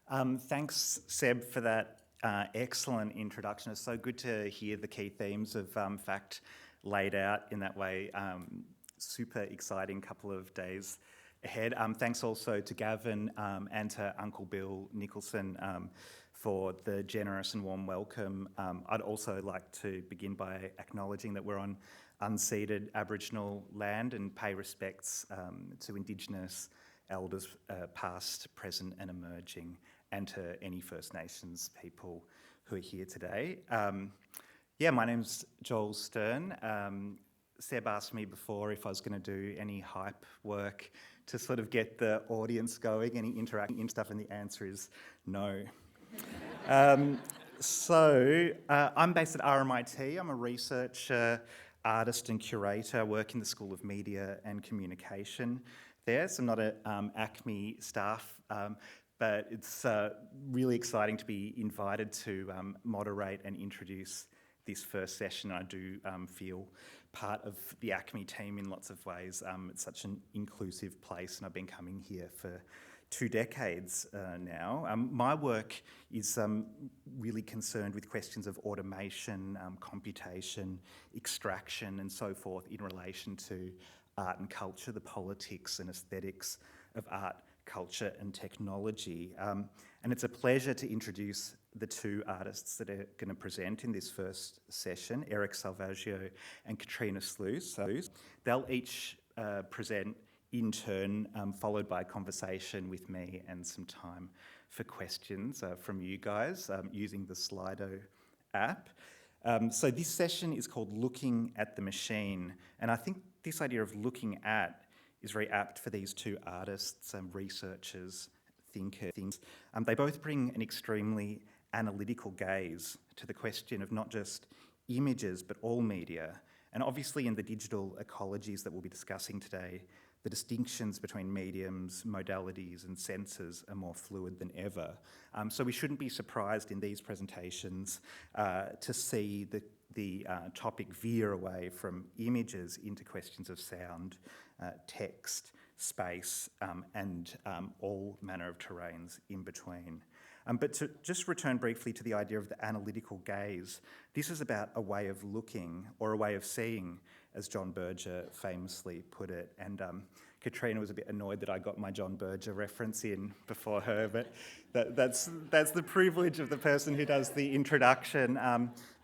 Thanks, Seb, for that excellent introduction. It's so good to hear the key themes of FACT laid out in that way. Super exciting couple of days ahead. Thanks also to Gavin and to Uncle Bill Nicholson for the generous and warm welcome. I'd also like to begin by acknowledging that we're on unceded Aboriginal land and pay respects to Indigenous elders past, present and emerging, and to any First Nations people who are here today. My name's Joel Stern. Seb asked me before if I was going to do any hype work to sort of get the audience going, any interacting stuff, and the answer is no. I'm based at RMIT. I'm a researcher, artist and curator. I work in the School of Media and Communication there, so I'm not at ACMI staff, but it's really exciting to be invited to moderate and introduce this first session. I do feel part of the ACMI team in lots of ways. It's such an inclusive place, and I've been coming here for 2 decades now. My work is really concerned with questions of automation, computation, extraction and so forth in relation to art and culture, the politics and aesthetics of art, culture and technology. And it's a pleasure to introduce the 2 artists that are going to present in this first session, Eryk Salvaggio and Katrina Sluis. They'll each present in turn, followed by a conversation with me and some time for questions from you guys using the Slido app. So this session is called Looking at the Machine, and I think this idea of looking at is very apt for these 2 artists, researchers, thinkers. They both bring an extremely analytical gaze to the question of not just images, but all media. And obviously in the digital ecologies that we'll be discussing today, the distinctions between mediums, modalities and senses are more fluid than ever. So we shouldn't be surprised in these presentations to see the topic veer away from images into questions of sound, text, space, and all manner of terrains in between. But to just return briefly to the idea of the analytical gaze, this is about a way of looking or a way of seeing, as John Berger famously put it. And Katrina was a bit annoyed that I got my John Berger reference in before her, but that's the privilege of the person who does the introduction.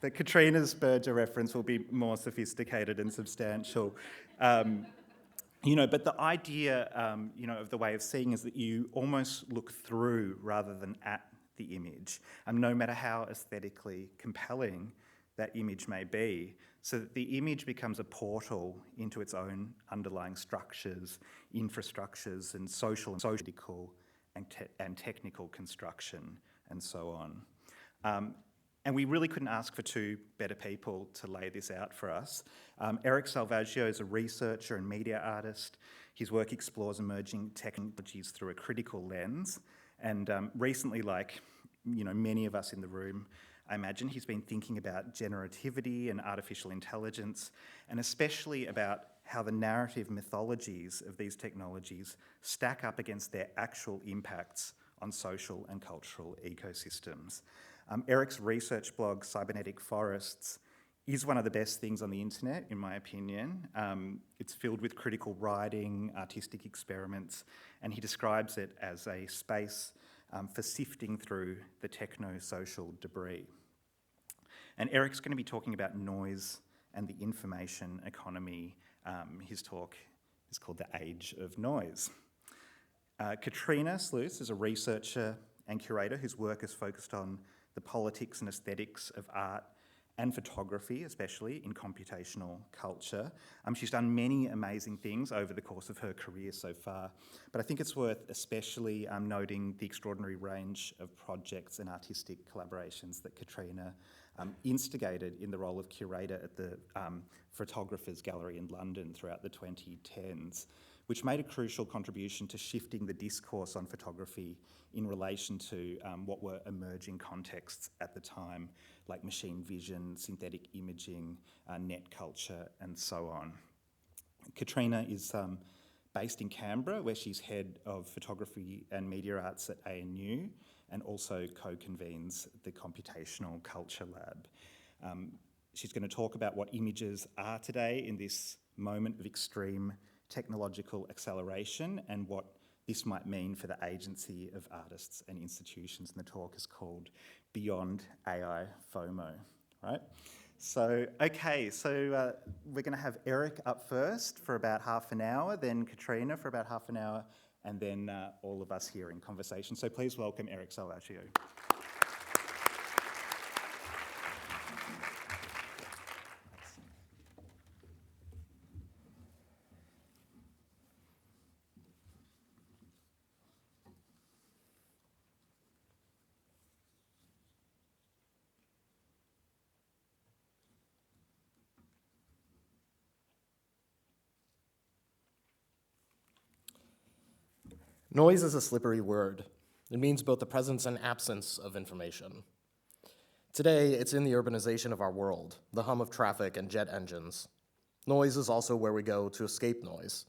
But Katrina's Berger reference will be more sophisticated and substantial. But the idea, of the way of seeing is that you almost look through rather than at the image, no matter how aesthetically compelling that image may be, so that the image becomes a portal into its own underlying structures, infrastructures, and social and political and technical construction, and so on. And we really couldn't ask for 2 better people to lay this out for us. Eryk Salvaggio is a researcher and media artist. His work explores emerging technologies through a critical lens. And recently, like many of us in the room, I imagine he's been thinking about generativity and artificial intelligence, and especially about how the narrative mythologies of these technologies stack up against their actual impacts on social and cultural ecosystems. Eryk's research blog, Cybernetic Forests, is one of the best things on the internet, in my opinion. It's filled with critical writing, artistic experiments, and he describes it as a space for sifting through the techno-social debris. And Eryk's going to be talking about noise and the information economy. His talk is called The Age of Noise. Katrina Sluis is a researcher and curator whose work is focused on the politics and aesthetics of art and photography, especially in computational culture. She's done many amazing things over the course of her career so far, but I think it's worth especially noting the extraordinary range of projects and artistic collaborations that Katrina instigated in the role of curator at the Photographers Gallery in London throughout the 2010s, which made a crucial contribution to shifting the discourse on photography in relation to what were emerging contexts at the time, like machine vision, synthetic imaging, net culture, and so on. Katrina is based in Canberra, where she's head of photography and media arts at ANU, and also co-convenes the Computational Culture Lab. She's going to talk about what images are today in this moment of extreme technological acceleration and what this might mean for the agency of artists and institutions. And the talk is called Beyond AI FOMO, right? So, okay, so we're going to have Eryk up first for about half an hour, then Katrina for about half an hour, and then all of us here in conversation. So please welcome Eryk Salvaggio. Noise is a slippery word. It means both the presence and absence of information. Today, it's in the urbanization of our world, the hum of traffic and jet engines. Noise is also where we go to escape noise.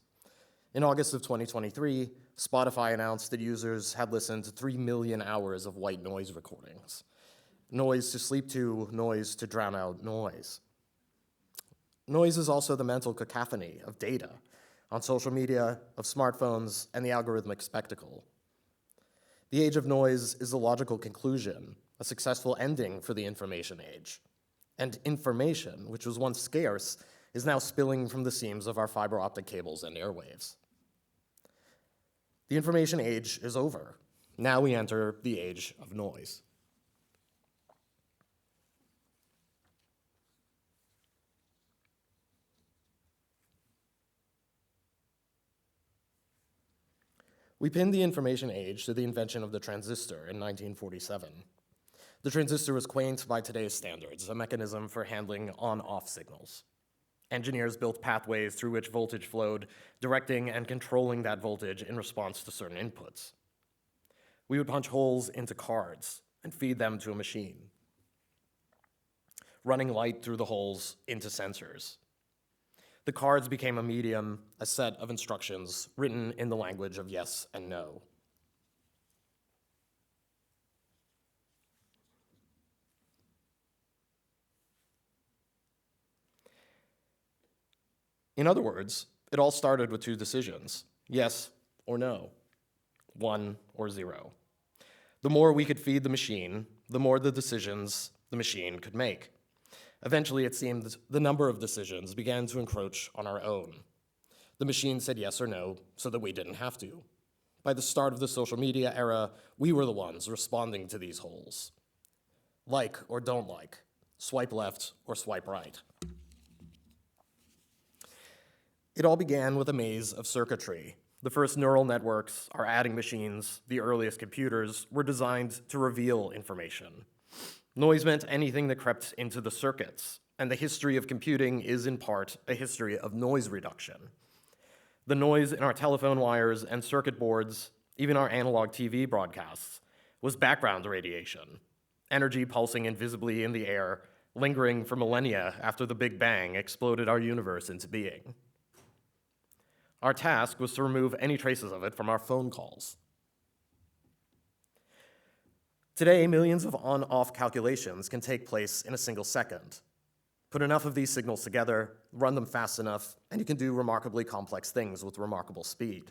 In August of 2023, Spotify announced that users had listened to 3 million hours of white noise recordings. Noise to sleep to, noise to drown out noise. Noise is also the mental cacophony of data on social media, of smartphones, and the algorithmic spectacle. The age of noise is the logical conclusion, a successful ending for the information age. And information, which was once scarce, is now spilling from the seams of our fiber optic cables and airwaves. The information age is over. Now we enter the age of noise. We pin the information age to the invention of the transistor in 1947. The transistor was quaint by today's standards, a mechanism for handling on-off signals. Engineers built pathways through which voltage flowed, directing and controlling that voltage in response to certain inputs. We would punch holes into cards and feed them to a machine, running light through the holes into sensors. The cards became a medium, a set of instructions written in the language of yes and no. In other words, it all started with two decisions, yes or no, 1 or 0. The more we could feed the machine, the more the decisions the machine could make. Eventually, it seemed the number of decisions began to encroach on our own. The machine said yes or no so that we didn't have to. By the start of the social media era, we were the ones responding to these holes. Like or don't like, swipe left or swipe right. It all began with a maze of circuitry. The first neural networks, our adding machines, the earliest computers, were designed to reveal information. Noise meant anything that crept into the circuits, and the history of computing is in part a history of noise reduction. The noise in our telephone wires and circuit boards, even our analog TV broadcasts, was background radiation, energy pulsing invisibly in the air, lingering for millennia after the Big Bang exploded our universe into being. Our task was to remove any traces of it from our phone calls. Today, millions of on-off calculations can take place in a single second. Put enough of these signals together, run them fast enough, and you can do remarkably complex things with remarkable speed.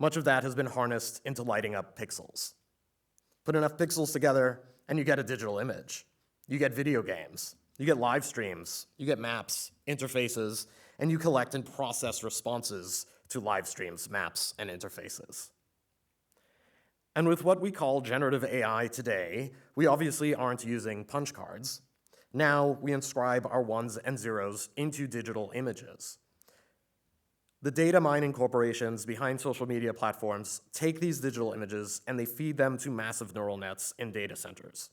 Much of that has been harnessed into lighting up pixels. Put enough pixels together, and you get a digital image. You get video games, you get live streams, you get maps, interfaces, and you collect and process responses to live streams, maps, and interfaces. And with what we call generative AI today, we obviously aren't using punch cards. Now we inscribe our ones and zeros into digital images. The data mining corporations behind social media platforms take these digital images and they feed them to massive neural nets in data centers.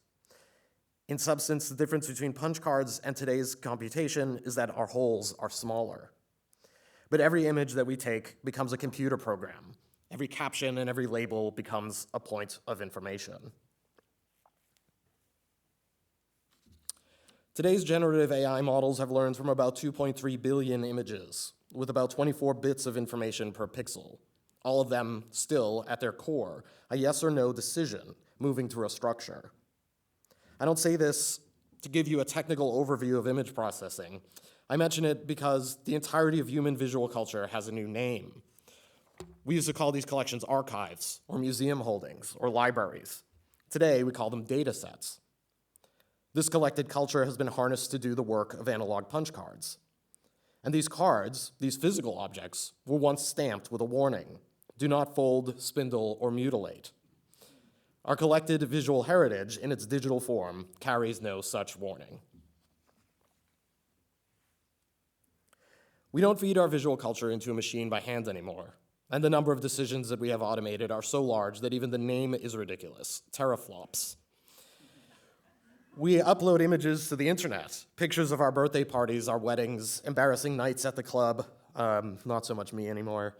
In substance, the difference between punch cards and today's computation is that our holes are smaller. But every image that we take becomes a computer program. Every caption and every label becomes a point of information. Today's generative AI models have learned from about 2.3 billion images. with about 24 bits of information per pixel, all of them still, at their core, a yes or no decision moving through a structure. I don't say this to give you a technical overview of image processing. I mention it because the entirety of human visual culture has a new name. We used to call these collections archives, or museum holdings, or libraries. Today, we call them data sets. This collected culture has been harnessed to do the work of analog punch cards. And these cards, these physical objects, were once stamped with a warning: do not fold, spindle, or mutilate. Our collected visual heritage in its digital form carries no such warning. We don't feed our visual culture into a machine by hand anymore, and the number of decisions that we have automated are so large that even the name is ridiculous: teraflops. We upload images to the internet, pictures of our birthday parties, our weddings, embarrassing nights at the club, not so much me anymore,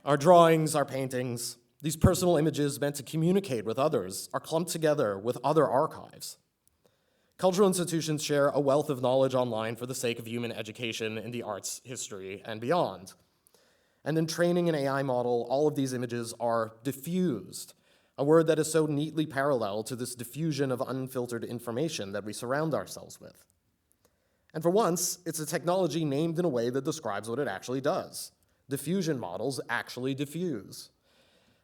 our drawings, our paintings. These personal images meant to communicate with others are clumped together with other archives. Cultural institutions share a wealth of knowledge online for the sake of human education in the arts, history, and beyond. And in training an AI model, all of these images are diffused, a word that is so neatly parallel to this diffusion of unfiltered information that we surround ourselves with. And for once, it's a technology named in a way that describes what it actually does. Diffusion models actually diffuse.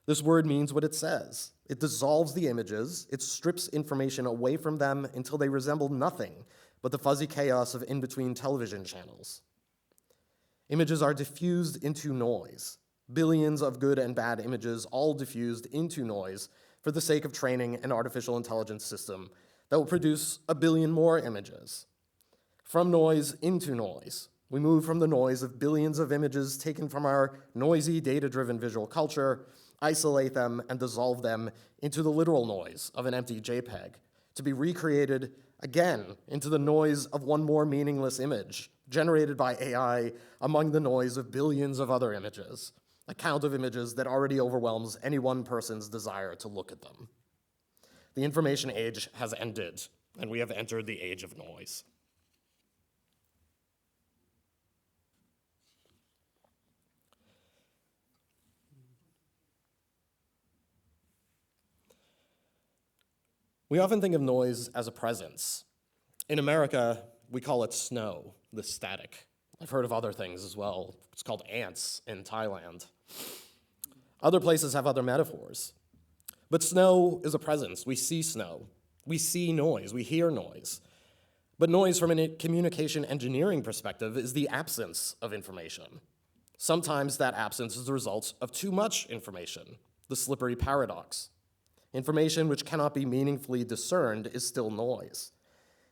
This word means what it says. It dissolves the images, it strips information away from them until they resemble nothing but the fuzzy chaos of in-between television channels. Images are diffused into noise. Billions of good and bad images all diffused into noise for the sake of training an artificial intelligence system that will produce a billion more images. From noise into noise, we move from the noise of billions of images taken from our noisy, data-driven visual culture, isolate them, and dissolve them into the literal noise of an empty JPEG, to be recreated again into the noise of one more meaningless image, generated by AI among the noise of billions of other images, a count of images that already overwhelms any one person's desire to look at them. The information age has ended, and we have entered the age of noise. We often think of noise as a presence. In America, we call it snow, the static. I've heard of other things as well. It's called ants in Thailand. Other places have other metaphors. But snow is a presence. We see snow. We see noise. We hear noise. But noise from a communication engineering perspective is the absence of information. Sometimes that absence is the result of too much information, the slippery paradox. Information which cannot be meaningfully discerned is still noise.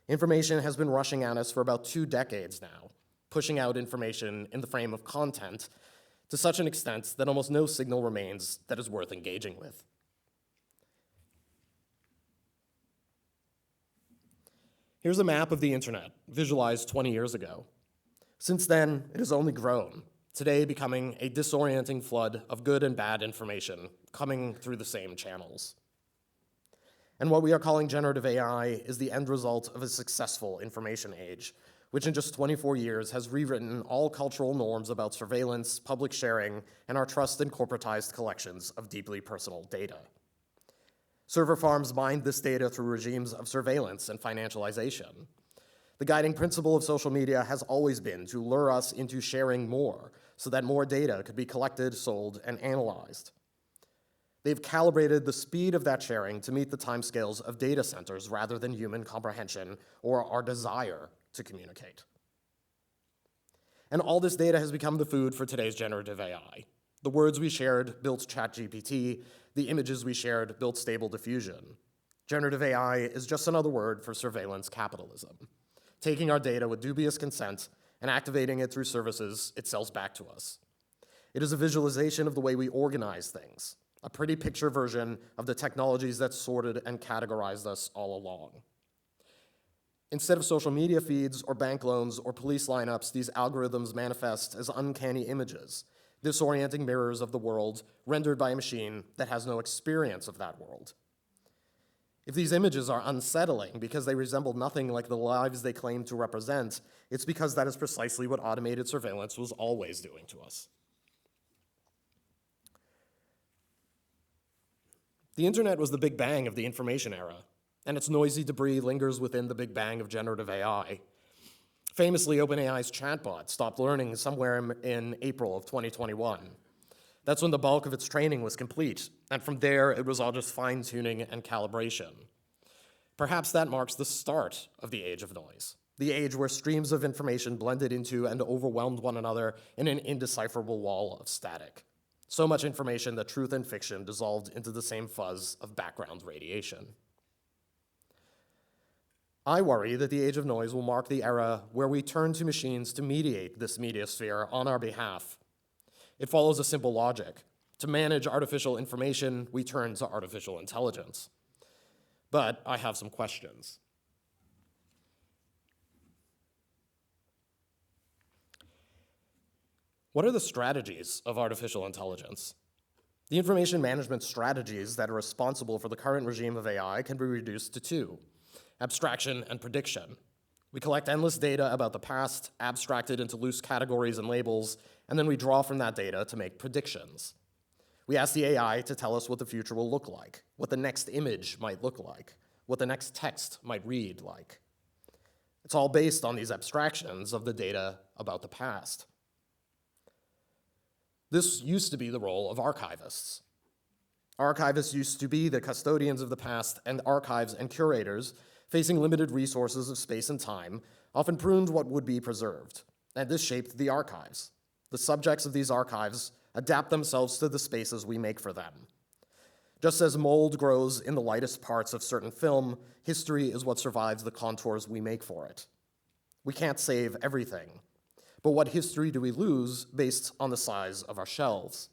Information has been rushing at us for about 2 decades now, pushing out information in the frame of content to such an extent that almost no signal remains that is worth engaging with. Here's a map of the internet, visualized 20 years ago. Since then, it has only grown, today becoming a disorienting flood of good and bad information coming through the same channels. And what we are calling generative AI is the end result of a successful information age, which in just 24 years has rewritten all cultural norms about surveillance, public sharing, and our trust in corporatized collections of deeply personal data. Server farms mined this data through regimes of surveillance and financialization. The guiding principle of social media has always been to lure us into sharing more so that more data could be collected, sold, and analyzed. They've calibrated the speed of that sharing to meet the timescales of data centers rather than human comprehension or our desire to communicate. And all this data has become the food for today's generative AI. The words we shared built ChatGPT, the images we shared built Stable Diffusion. Generative AI is just another word for surveillance capitalism, taking our data with dubious consent and activating it through services it sells back to us. It is a visualization of the way we organize things, a pretty picture version of the technologies that sorted and categorized us all along. Instead of social media feeds or bank loans or police lineups, these algorithms manifest as uncanny images, disorienting mirrors of the world rendered by a machine that has no experience of that world. If these images are unsettling because they resemble nothing like the lives they claim to represent, it's because that is precisely what automated surveillance was always doing to us. The internet was the Big Bang of the information era, and its noisy debris lingers within the Big Bang of generative AI. Famously, OpenAI's chatbot stopped learning somewhere in April of 2021. That's when the bulk of its training was complete, and from there, it was all just fine-tuning and calibration. Perhaps that marks the start of the age of noise, the age where streams of information blended into and overwhelmed one another in an indecipherable wall of static. So much information that truth and fiction dissolved into the same fuzz of background radiation. I worry that the age of noise will mark the era where we turn to machines to mediate this media sphere on our behalf. It follows a simple logic. To manage artificial information, we turn to artificial intelligence. But I have some questions. What are the strategies of artificial intelligence? The information management strategies that are responsible for the current regime of AI can be reduced to two: abstraction and prediction. We collect endless data about the past, abstract it into loose categories and labels, and then we draw from that data to make predictions. We ask the AI to tell us what the future will look like, what the next image might look like, what the next text might read like. It's all based on these abstractions of the data about the past. This used to be the role of archivists. Archivists used to be the custodians of the past, and archives and curators, facing limited resources of space and time, often pruned what would be preserved, and this shaped the archives. The subjects of these archives adapt themselves to the spaces we make for them. Just as mold grows in the lightest parts of certain film, history is what survives the contours we make for it. We can't save everything, but what history do we lose based on the size of our shelves?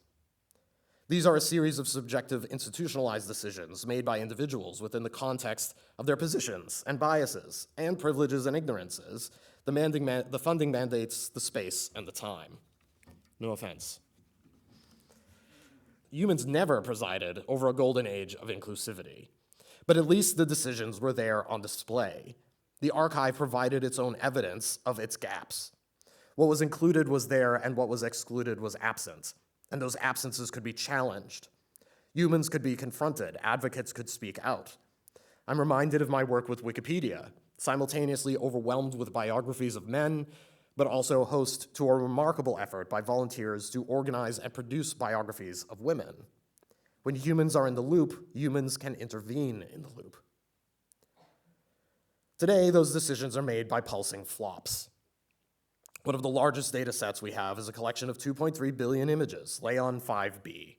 These are a series of subjective institutionalized decisions made by individuals within the context of their positions and biases and privileges and ignorances, the funding mandates, the space, and the time. No offense. Humans never presided over a golden age of inclusivity, but at least the decisions were there on display. The archive provided its own evidence of its gaps. What was included was there, and what was excluded was absent, and those absences could be challenged. Humans could be confronted, advocates could speak out. I'm reminded of my work with Wikipedia, simultaneously overwhelmed with biographies of men, but also host to a remarkable effort by volunteers to organize and produce biographies of women. When humans are in the loop, humans can intervene in the loop. Today, those decisions are made by pulsing flops. One of the largest data sets we have is a collection of 2.3 billion images, Leon 5B.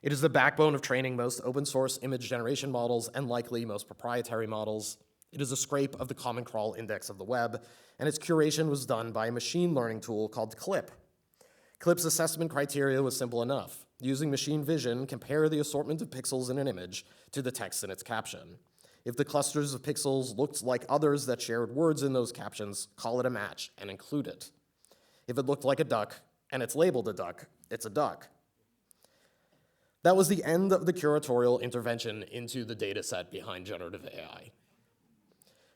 It is the backbone of training most open source image generation models and likely most proprietary models. It is a scrape of the Common Crawl Index of the web, and its curation was done by a machine learning tool called CLIP. CLIP's assessment criteria was simple enough. Using machine vision, compare the assortment of pixels in an image to the text in its caption. If the clusters of pixels looked like others that shared words in those captions, call it a match and include it. If it looked like a duck and it's labeled a duck, it's a duck. That was the end of the curatorial intervention into the data set behind generative AI.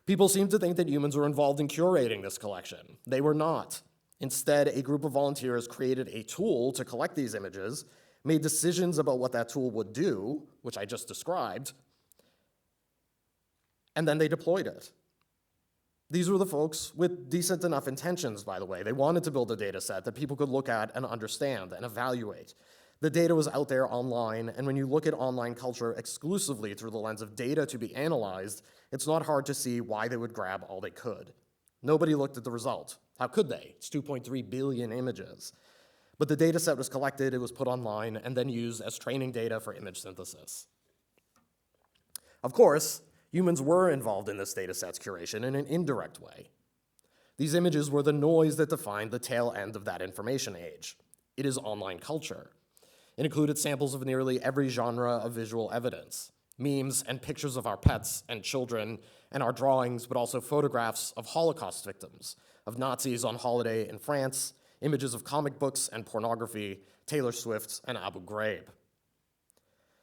People seem to think that humans were involved in curating this collection. They were not. Instead, a group of volunteers created a tool to collect these images, made decisions about what that tool would do, which I just described, and then they deployed it. These were the folks with decent enough intentions, by the way. They wanted to build a data set that people could look at and understand and evaluate. The data was out there online, and when you look at online culture exclusively through the lens of data to be analyzed, it's not hard to see why they would grab all they could. Nobody looked at the result. How could they? It's 2.3 billion images. But the data set was collected, it was put online, and then used as training data for image synthesis. Of course, humans were involved in this data set's curation in an indirect way. These images were the noise that defined the tail end of that information age. It is online culture. It included samples of nearly every genre of visual evidence, memes and pictures of our pets and children and our drawings, but also photographs of Holocaust victims, of Nazis on holiday in France, images of comic books and pornography, Taylor Swift and Abu Ghraib.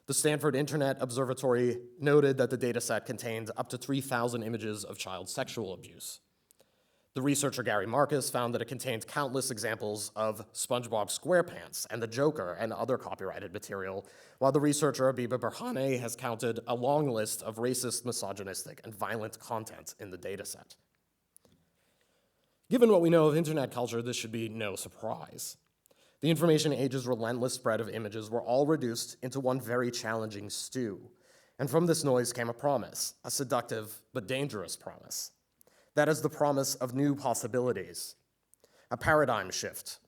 The Stanford Internet Observatory noted that the dataset contained up to 3,000 images of child sexual abuse. The researcher Gary Marcus found that it contained countless examples of SpongeBob SquarePants and the Joker and other copyrighted material, while the researcher Abiba Berhane has counted a long list of racist, misogynistic, and violent content in the dataset. Given what we know of internet culture, this should be no surprise. The information age's relentless spread of images were all reduced into one very challenging stew. And from this noise came a promise, a seductive but dangerous promise. That is the promise of new possibilities, a paradigm shift.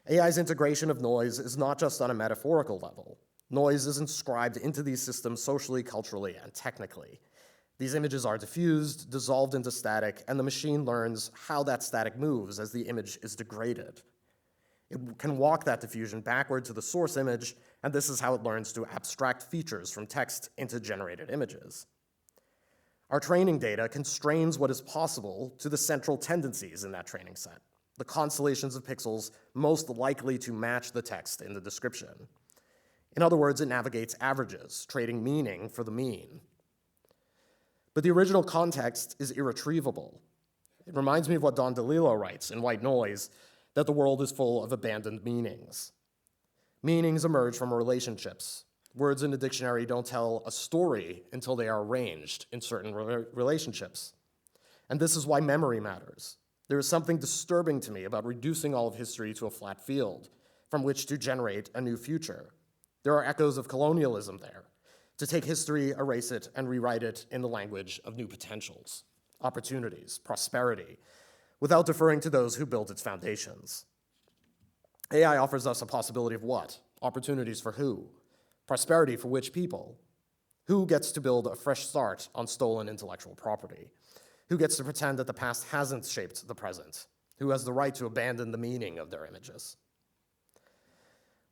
AI's integration of noise is not just on a metaphorical level. Noise is inscribed into these systems socially, culturally, and technically. These images are diffused, dissolved into static, and the machine learns how that static moves as the image is degraded. It can walk that diffusion backward to the source image, and this is how it learns to abstract features from text into generated images. Our training data constrains what is possible to the central tendencies in that training set, the constellations of pixels most likely to match the text in the description. In other words, it navigates averages, trading meaning for the mean. But the original context is irretrievable. It reminds me of what Don DeLillo writes in White Noise, that the world is full of abandoned meanings. Meanings emerge from relationships. Words in a dictionary don't tell a story until they are arranged in certain relationships. And this is why memory matters. There is something disturbing to me about reducing all of history to a flat field from which to generate a new future. There are echoes of colonialism there. To take history, erase it, and rewrite it in the language of new potentials, opportunities, prosperity, without deferring to those who built its foundations. AI offers us a possibility of what? Opportunities for who? Prosperity for which people? Who gets to build a fresh start on stolen intellectual property? Who gets to pretend that the past hasn't shaped the present? Who has the right to abandon the meaning of their images?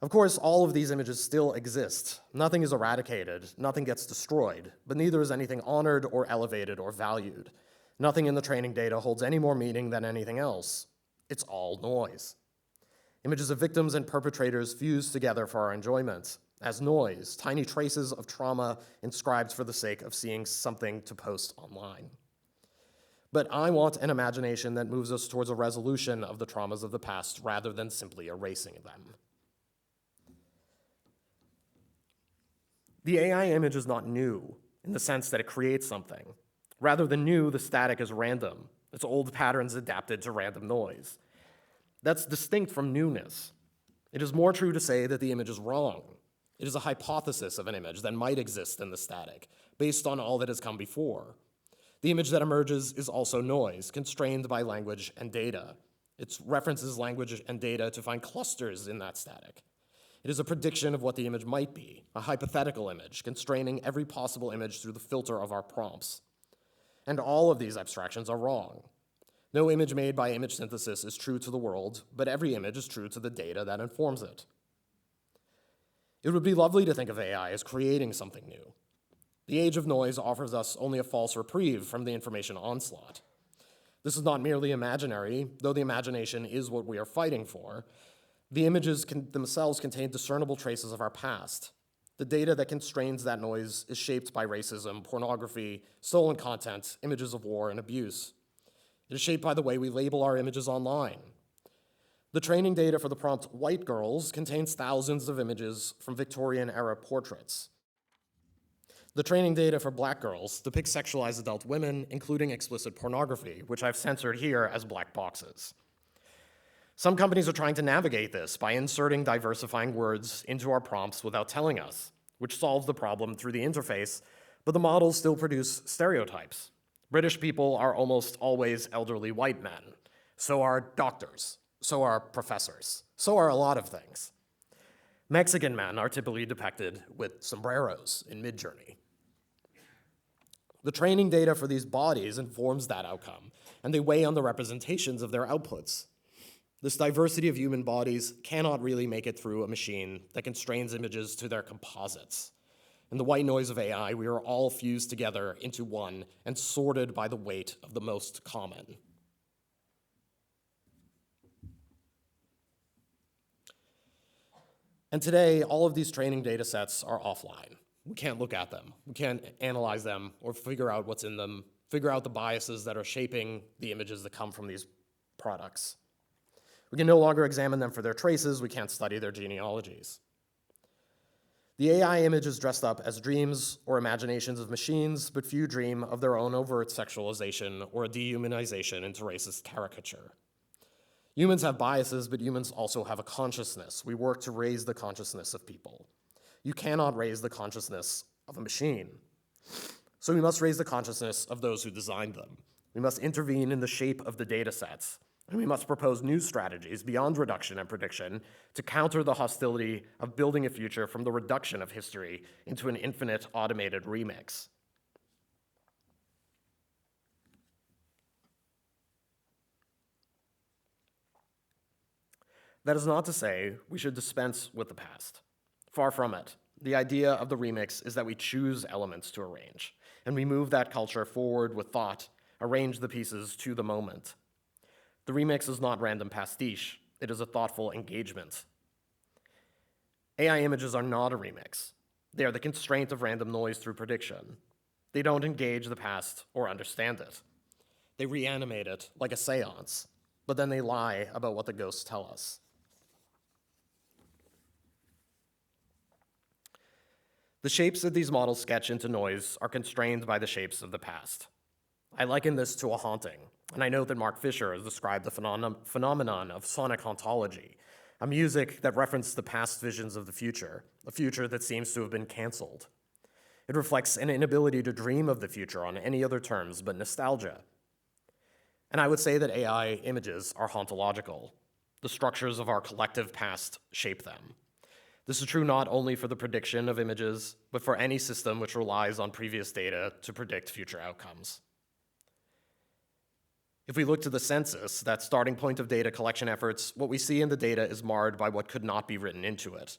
Of course, all of these images still exist. Nothing is eradicated, nothing gets destroyed, but neither is anything honored or elevated or valued. Nothing in the training data holds any more meaning than anything else. It's all noise. Images of victims and perpetrators fused together for our enjoyment, as noise, tiny traces of trauma inscribed for the sake of seeing something to post online. But I want an imagination that moves us towards a resolution of the traumas of the past rather than simply erasing them. The AI image is not new in the sense that it creates something. Rather than new, the static is random. Its old patterns adapted to random noise. That's distinct from newness. It is more true to say that the image is wrong. It is a hypothesis of an image that might exist in the static, based on all that has come before. The image that emerges is also noise, constrained by language and data. It references language and data to find clusters in that static. It is a prediction of what the image might be, a hypothetical image, constraining every possible image through the filter of our prompts. And all of these abstractions are wrong. No image made by image synthesis is true to the world, but every image is true to the data that informs it. It would be lovely to think of AI as creating something new. The age of noise offers us only a false reprieve from the information onslaught. This is not merely imaginary, though the imagination is what we are fighting for. The images themselves contain discernible traces of our past. The data that constrains that noise is shaped by racism, pornography, stolen content, images of war, and abuse. It is shaped by the way we label our images online. The training data for the prompt white girls contains thousands of images from Victorian-era portraits. The training data for black girls depicts sexualized adult women, including explicit pornography, which I've censored here as black boxes. Some companies are trying to navigate this by inserting diversifying words into our prompts without telling us, which solves the problem through the interface, but the models still produce stereotypes. British people are almost always elderly white men. So are doctors. So are professors. So are a lot of things. Mexican men are typically depicted with sombreros in Midjourney. The training data for these bodies informs that outcome, and they weigh on the representations of their outputs. This diversity of human bodies cannot really make it through a machine that constrains images to their composites. In the white noise of AI, we are all fused together into one and sorted by the weight of the most common. And today, all of these training data sets are offline. We can't look at them. We can't analyze them or figure out what's in them, figure out the biases that are shaping the images that come from these products. We can no longer examine them for their traces. We can't study their genealogies. The AI image is dressed up as dreams or imaginations of machines, but few dream of their own overt sexualization or a dehumanization into racist caricature. Humans have biases, but humans also have a consciousness. We work to raise the consciousness of people. You cannot raise the consciousness of a machine. So we must raise the consciousness of those who designed them. We must intervene in the shape of the data sets, and we must propose new strategies beyond reduction and prediction to counter the hostility of building a future from the reduction of history into an infinite automated remix. That is not to say we should dispense with the past. Far from it. The idea of the remix is that we choose elements to arrange, and we move that culture forward with thought, arrange the pieces to the moment. The remix is not random pastiche, it is a thoughtful engagement. AI images are not a remix. They are the constraint of random noise through prediction. They don't engage the past or understand it. They reanimate it like a seance, but then they lie about what the ghosts tell us. The shapes that these models sketch into noise are constrained by the shapes of the past. I liken this to a haunting, and I note that Mark Fisher has described the phenomenon of sonic hauntology, a music that referenced the past visions of the future, a future that seems to have been canceled. It reflects an inability to dream of the future on any other terms but nostalgia. And I would say that AI images are hauntological. The structures of our collective past shape them. This is true not only for the prediction of images, but for any system which relies on previous data to predict future outcomes. If we look to the census, that starting point of data collection efforts, what we see in the data is marred by what could not be written into it.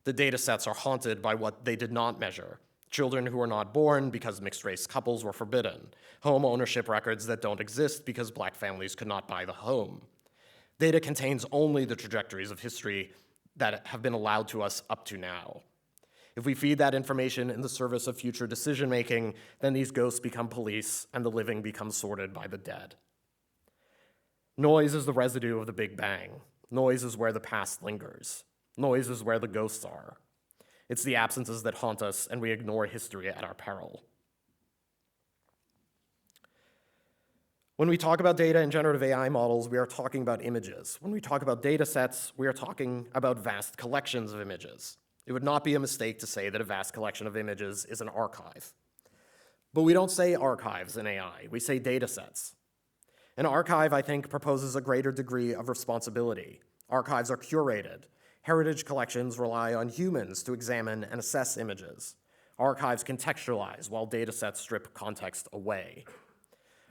The data sets are haunted by what they did not measure. Children who were not born because mixed-race couples were forbidden. Home ownership records that don't exist because black families could not buy the home. Data contains only the trajectories of history that have been allowed to us up to now. If we feed that information in the service of future decision-making, then these ghosts become police and the living become sorted by the dead. Noise is the residue of the Big Bang. Noise is where the past lingers. Noise is where the ghosts are. It's the absences that haunt us, and we ignore history at our peril. When we talk about data and generative AI models, we are talking about images. When we talk about data sets, we are talking about vast collections of images. It would not be a mistake to say that a vast collection of images is an archive. But we don't say archives in AI, we say data sets. An archive, I think, proposes a greater degree of responsibility. Archives are curated. Heritage collections rely on humans to examine and assess images. Archives contextualize, while data sets strip context away.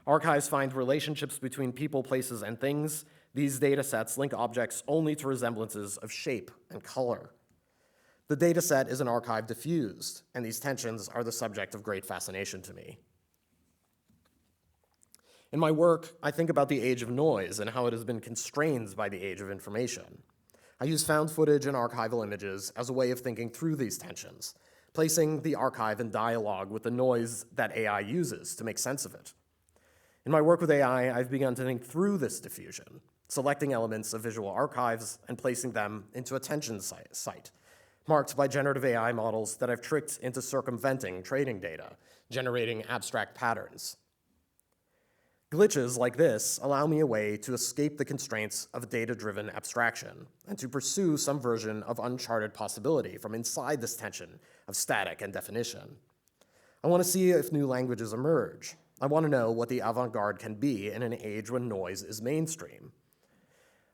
Archives find relationships between people, places, and things. These data sets link objects only to resemblances of shape and color. The data set is an archive diffused, and these tensions are the subject of great fascination to me. In my work, I think about the age of noise and how it has been constrained by the age of information. I use found footage and archival images as a way of thinking through these tensions, placing the archive in dialogue with the noise that AI uses to make sense of it. In my work with AI, I've begun to think through this diffusion, selecting elements of visual archives and placing them into a tension site, marked by generative AI models that I've tricked into circumventing training data, generating abstract patterns. Glitches like this allow me a way to escape the constraints of data-driven abstraction and to pursue some version of uncharted possibility from inside this tension of static and definition. I want to see if new languages emerge. I want to know what the avant-garde can be in an age when noise is mainstream.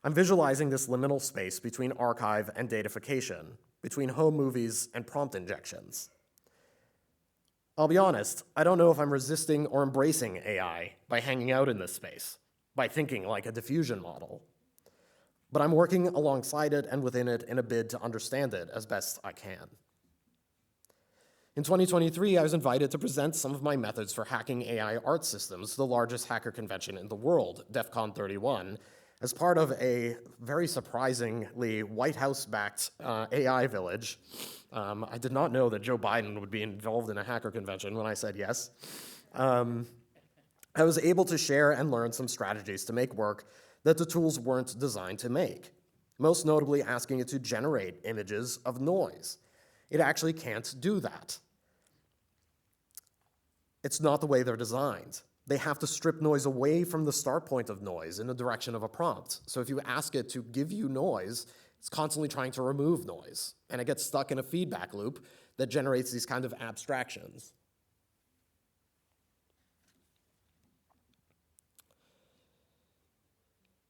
I'm visualizing this liminal space between archive and datafication, between home movies and prompt injections. I'll be honest, I don't know if I'm resisting or embracing AI by hanging out in this space, by thinking like a diffusion model. But I'm working alongside it and within it in a bid to understand it as best I can. In 2023, I was invited to present some of my methods for hacking AI art systems to the largest hacker convention in the world, DEF CON 31, As part of a very surprisingly White House-backed AI village, I did not know that Joe Biden would be involved in a hacker convention when I said yes. I was able to share and learn some strategies to make work that the tools weren't designed to make, most notably asking it to generate images of noise. It actually can't do that. It's not the way they're designed. They have to strip noise away from the start point of noise in the direction of a prompt. So if you ask it to give you noise, it's constantly trying to remove noise, and it gets stuck in a feedback loop that generates these kind of abstractions.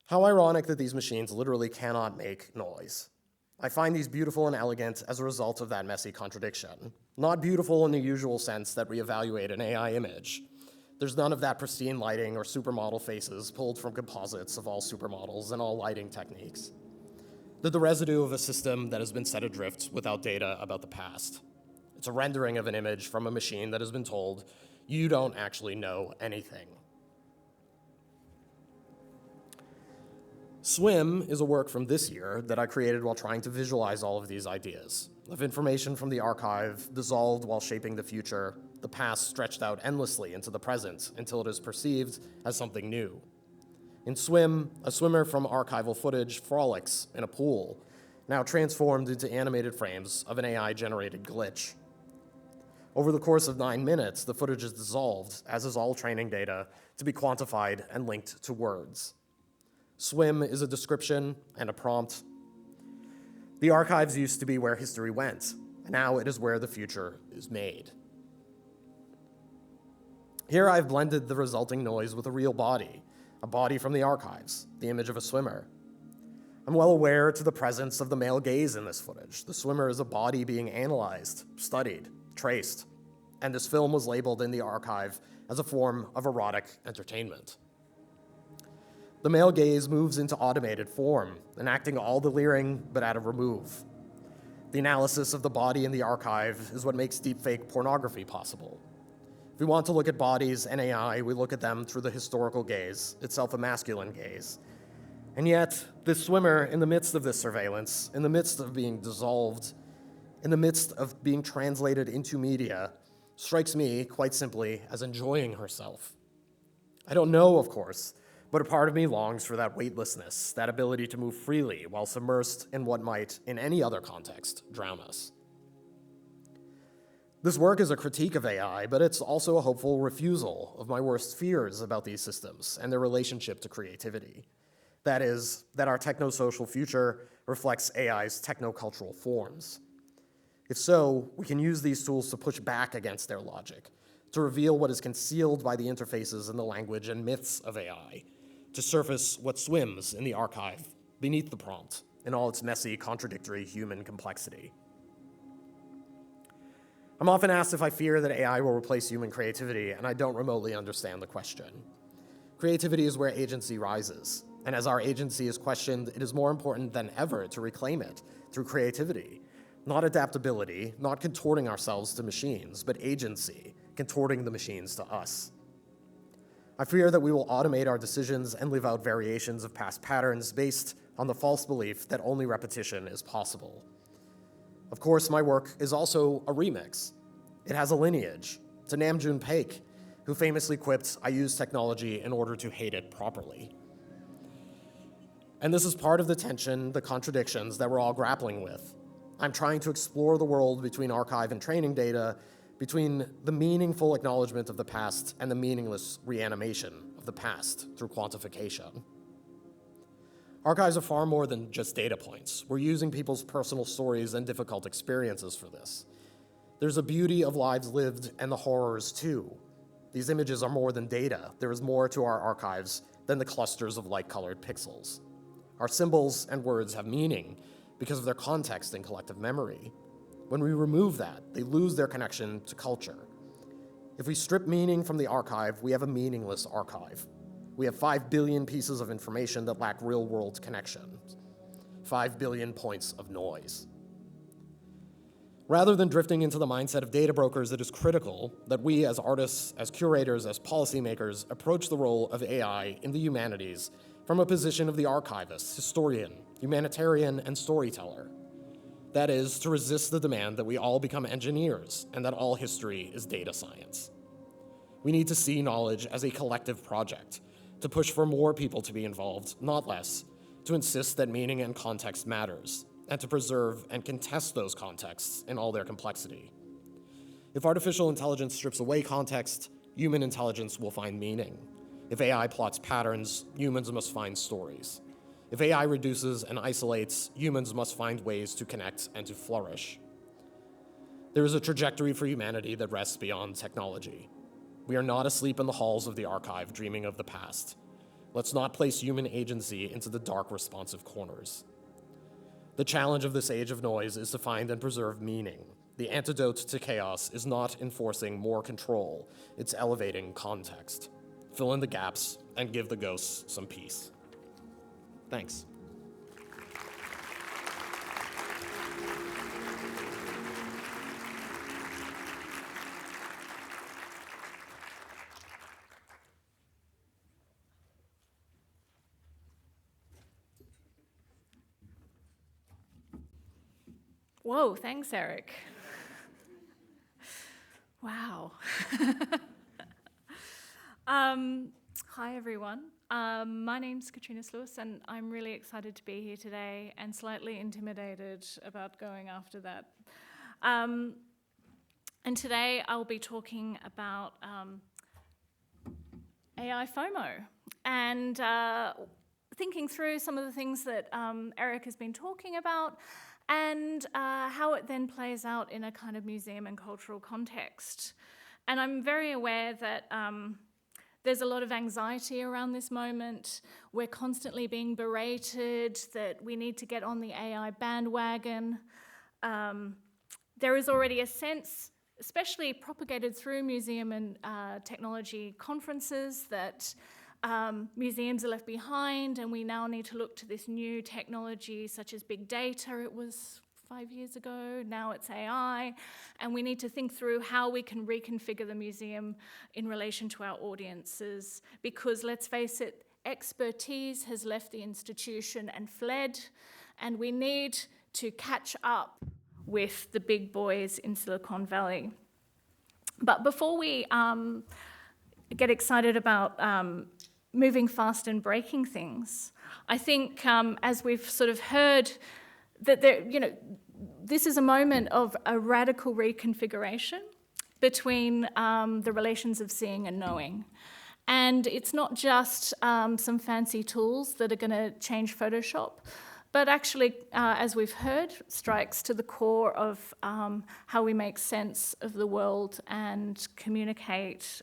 How ironic that these machines literally cannot make noise. I find these beautiful and elegant as a result of that messy contradiction. Not beautiful in the usual sense that we evaluate an AI image. There's none of that pristine lighting or supermodel faces pulled from composites of all supermodels and all lighting techniques. They're the residue of a system that has been set adrift without data about the past. It's a rendering of an image from a machine that has been told, you don't actually know anything. Swim is a work from this year that I created while trying to visualize all of these ideas, of information from the archive dissolved while shaping the future, the past stretched out endlessly into the present until it is perceived as something new. In Swim, a swimmer from archival footage frolics in a pool, now transformed into animated frames of an AI-generated glitch. Over the course of 9 minutes, the footage is dissolved, as is all training data, to be quantified and linked to words. Swim is a description and a prompt. The archives used to be where history went, and now it is where the future is made. Here I've blended the resulting noise with a real body, a body from the archives, the image of a swimmer. I'm well aware to the presence of the male gaze in this footage. The swimmer is a body being analyzed, studied, traced, and this film was labeled in the archive as a form of erotic entertainment. The male gaze moves into automated form, enacting all the leering but at a remove. The analysis of the body in the archive is what makes deepfake pornography possible. If we want to look at bodies and AI, we look at them through the historical gaze, itself a masculine gaze. And yet, this swimmer, in the midst of this surveillance, in the midst of being dissolved, in the midst of being translated into media, strikes me, quite simply, as enjoying herself. I don't know, of course, but a part of me longs for that weightlessness, that ability to move freely while submersed in what might, in any other context, drown us. This work is a critique of AI, but it's also a hopeful refusal of my worst fears about these systems and their relationship to creativity. That is, that our technosocial future reflects AI's technocultural forms. If so, we can use these tools to push back against their logic, to reveal what is concealed by the interfaces and the language and myths of AI, to surface what swims in the archive beneath the prompt in all its messy, contradictory human complexity. I'm often asked if I fear that AI will replace human creativity, and I don't remotely understand the question. Creativity is where agency rises, and as our agency is questioned, it is more important than ever to reclaim it through creativity, not adaptability, not contorting ourselves to machines, but agency, contorting the machines to us. I fear that we will automate our decisions and live out variations of past patterns based on the false belief that only repetition is possible. Of course, my work is also a remix. It has a lineage. It's a Namjoon Paik, who famously quipped, "I use technology in order to hate it properly." And this is part of the tension, the contradictions that we're all grappling with. I'm trying to explore the world between archive and training data, between the meaningful acknowledgement of the past and the meaningless reanimation of the past through quantification. Archives are far more than just data points. We're using people's personal stories and difficult experiences for this. There's a beauty of lives lived and the horrors too. These images are more than data. There is more to our archives than the clusters of light-colored pixels. Our symbols and words have meaning because of their context and collective memory. When we remove that, they lose their connection to culture. If we strip meaning from the archive, we have a meaningless archive. We have 5 billion pieces of information that lack real-world connection, 5 billion points of noise. Rather than drifting into the mindset of data brokers, it is critical that we as artists, as curators, as policymakers, approach the role of AI in the humanities from a position of the archivist, historian, humanitarian, and storyteller. That is, to resist the demand that we all become engineers and that all history is data science. We need to see knowledge as a collective project, to push for more people to be involved, not less, to insist that meaning and context matters, and to preserve and contest those contexts in all their complexity. If artificial intelligence strips away context, human intelligence will find meaning. If AI plots patterns, humans must find stories. If AI reduces and isolates, humans must find ways to connect and to flourish. There is a trajectory for humanity that rests beyond technology. We are not asleep in the halls of the archive dreaming of the past. Let's not place human agency into the dark, responsive corners. The challenge of this age of noise is to find and preserve meaning. The antidote to chaos is not enforcing more control, it's elevating context. Fill in the gaps and give the ghosts some peace. Thanks. Whoa, thanks, Eryk. Wow. Hi, everyone. My name's Katrina Sluis, and I'm really excited to be here today and slightly intimidated about going after that. And today I'll be talking about AI FOMO and thinking through some of the things that Eryk has been talking about and how it then plays out in a kind of museum and cultural context. And I'm very aware that there's a lot of anxiety around this moment. We're constantly being berated that we need to get on the AI bandwagon. There is already a sense, especially propagated through museum and technology conferences, that museums are left behind, and we now need to look to this new technology such as big data. It was 5 years ago, now it's AI, and we need to think through how we can reconfigure the museum in relation to our audiences, because let's face it, expertise has left the institution and fled, and we need to catch up with the big boys in Silicon Valley. But before we get excited about moving fast and breaking things, I think as we've sort of heard, that this is a moment of a radical reconfiguration between the relations of seeing and knowing. And it's not just some fancy tools that are going to change Photoshop, but actually, as we've heard, strikes to the core of how we make sense of the world and communicate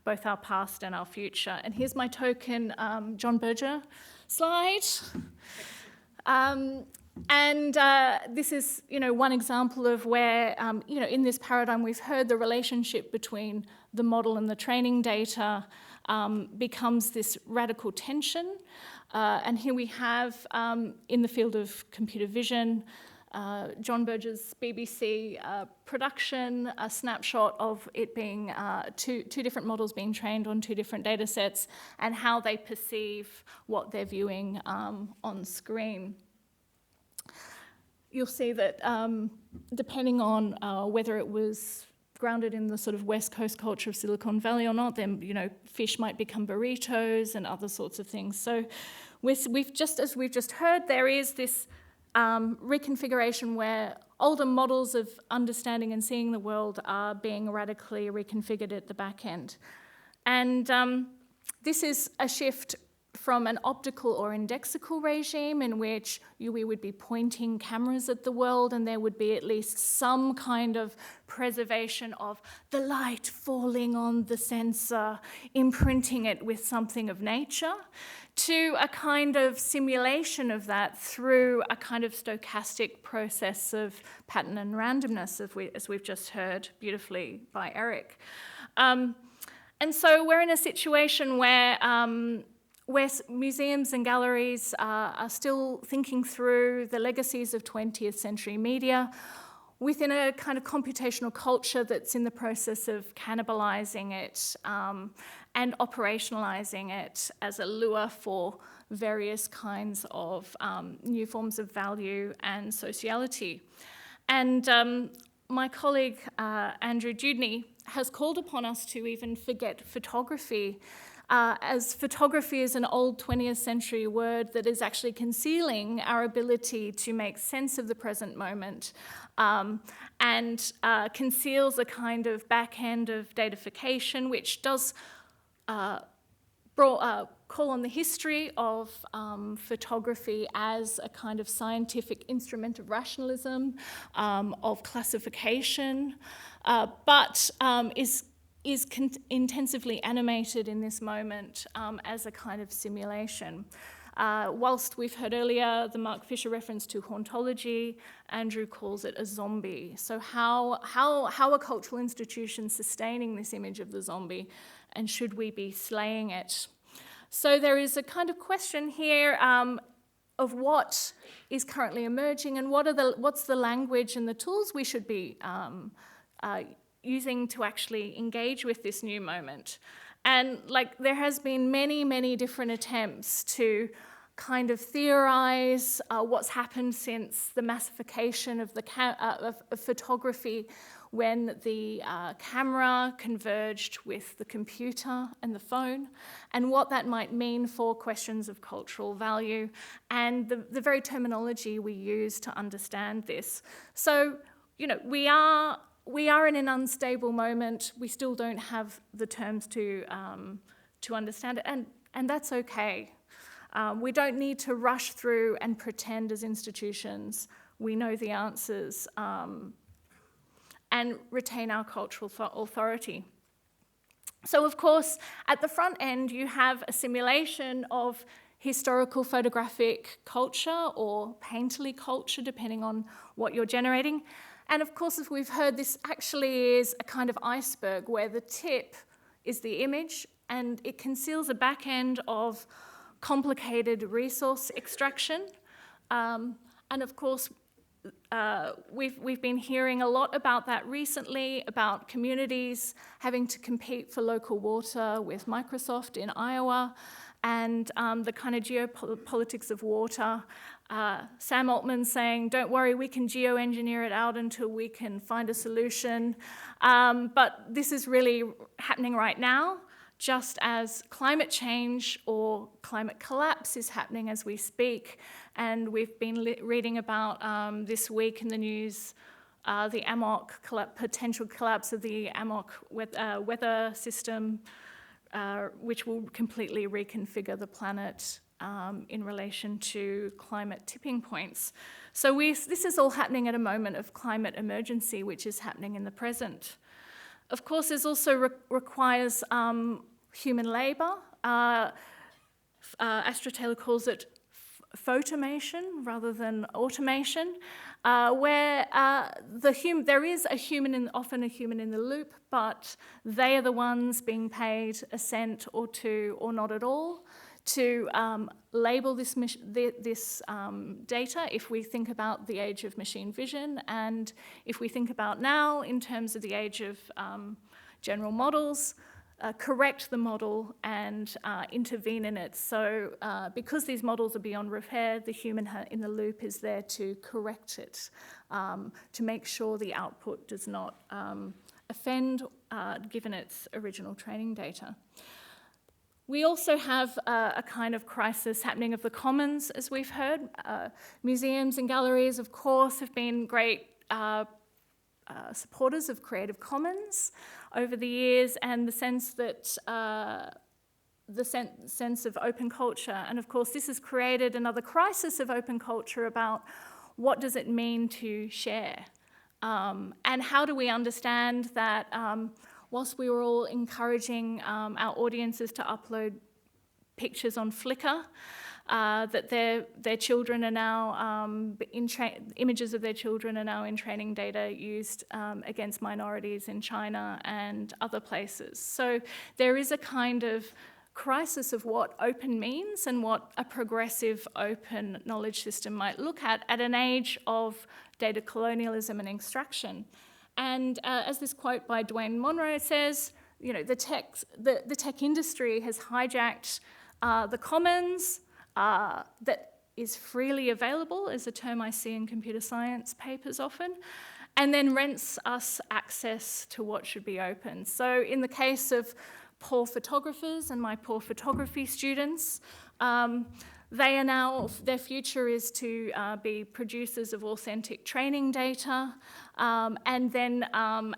both our past and our future. And here's my token John Berger slide. This is, one example of where, in this paradigm, we've heard the relationship between the model and the training data becomes this radical tension. And here we have, in the field of computer vision, John Berger's BBC production, a snapshot of it being two different models being trained on two different data sets and how they perceive what they're viewing on screen. You'll see that depending on whether it was grounded in the sort of West Coast culture of Silicon Valley or not, then fish might become burritos and other sorts of things. So we've just heard, there is this reconfiguration where older models of understanding and seeing the world are being radically reconfigured at the back end. And this is a shift from an optical or indexical regime in which we would be pointing cameras at the world and there would be at least some kind of preservation of the light falling on the sensor, imprinting it with something of nature, to a kind of simulation of that through a kind of stochastic process of pattern and randomness, as we've just heard beautifully by Eryk. And so we're in a situation where museums and galleries are still thinking through the legacies of 20th century media, within a kind of computational culture that's in the process of cannibalizing it and operationalizing it as a lure for various kinds of new forms of value and sociality. And my colleague, Andrew Dewdney, has called upon us to even forget photography, as photography is an old 20th century word that is actually concealing our ability to make sense of the present moment and conceals a kind of back end of datafication, which does call on the history of photography as a kind of scientific instrument of rationalism, of classification, but is intensively animated in this moment as a kind of simulation. Whilst we've heard earlier the Mark Fisher reference to hauntology, Andrew calls it a zombie. So how are cultural institutions sustaining this image of the zombie, and should we be slaying it? So there is a kind of question here of what is currently emerging and what's the language and the tools we should be using to actually engage with this new moment. And there has been many, many different attempts to kind of theorize what's happened since the massification of of photography, when the camera converged with the computer and the phone, and what that might mean for questions of cultural value and the very terminology we use to understand this. So, we are in an unstable moment. We still don't have the terms to understand it, and that's okay. We don't need to rush through and pretend as institutions we know the answers and retain our cultural authority. So, of course, at the front end, you have a simulation of historical photographic culture or painterly culture, depending on what you're generating. And of course, as we've heard, this actually is a kind of iceberg where the tip is the image and it conceals a back end of complicated resource extraction. And of course, we've been hearing a lot about that recently, about communities having to compete for local water with Microsoft in Iowa, and the kind of geopolitics of water. Sam Altman saying, don't worry, we can geoengineer it out until we can find a solution. But this is really happening right now, just as climate change or climate collapse is happening as we speak. And we've been reading about this week in the news the potential collapse of the AMOC weather system, which will completely reconfigure the planet in relation to climate tipping points. So this is all happening at a moment of climate emergency, which is happening in the present. Of course, this also requires human labour. Astra Taylor calls it photomation rather than automation, where there is often a human in the loop, but they are the ones being paid a cent or two or not at all to label this data, if we think about the age of machine vision, and if we think about now in terms of the age of general models, correct the model and intervene in it. So because these models are beyond repair, the human in the loop is there to correct it, to make sure the output does not offend given its original training data. We also have a kind of crisis happening of the commons, as we've heard. Museums and galleries, of course, have been great supporters of Creative Commons over the years, and the sense that sense of open culture. And of course, this has created another crisis of open culture about what does it mean to share, and how do we understand that whilst we were all encouraging our audiences to upload pictures on Flickr, that their children are now, images of their children are now in training data used against minorities in China and other places. So there is a kind of crisis of what open means and what a progressive open knowledge system might look at an age of data colonialism and extraction. And as this quote by Dwayne Monroe says, you know, the tech industry has hijacked the commons that is freely available, is a term I see in computer science papers often, and then rents us access to what should be open. So in the case of poor photographers and my poor photography students, they are now, their future is to be producers of authentic training data, and then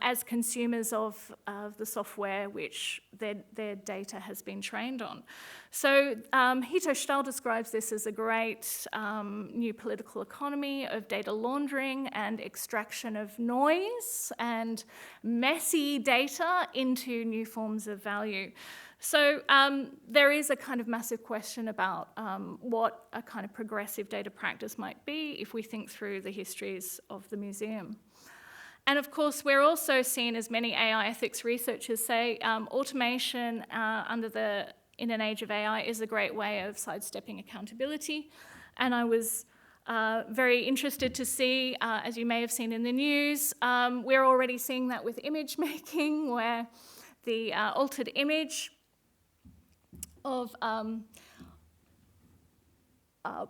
as consumers of the software which their data has been trained on. So Hito Stahl describes this as a great new political economy of data laundering and extraction of noise and messy data into new forms of value. So there is a kind of massive question about what a kind of progressive data practice might be if we think through the histories of the museum. And of course, we're also seen, as many AI ethics researchers say, automation in an age of AI is a great way of sidestepping accountability. And I was very interested to see, as you may have seen in the news, we're already seeing that with image making, where the altered image of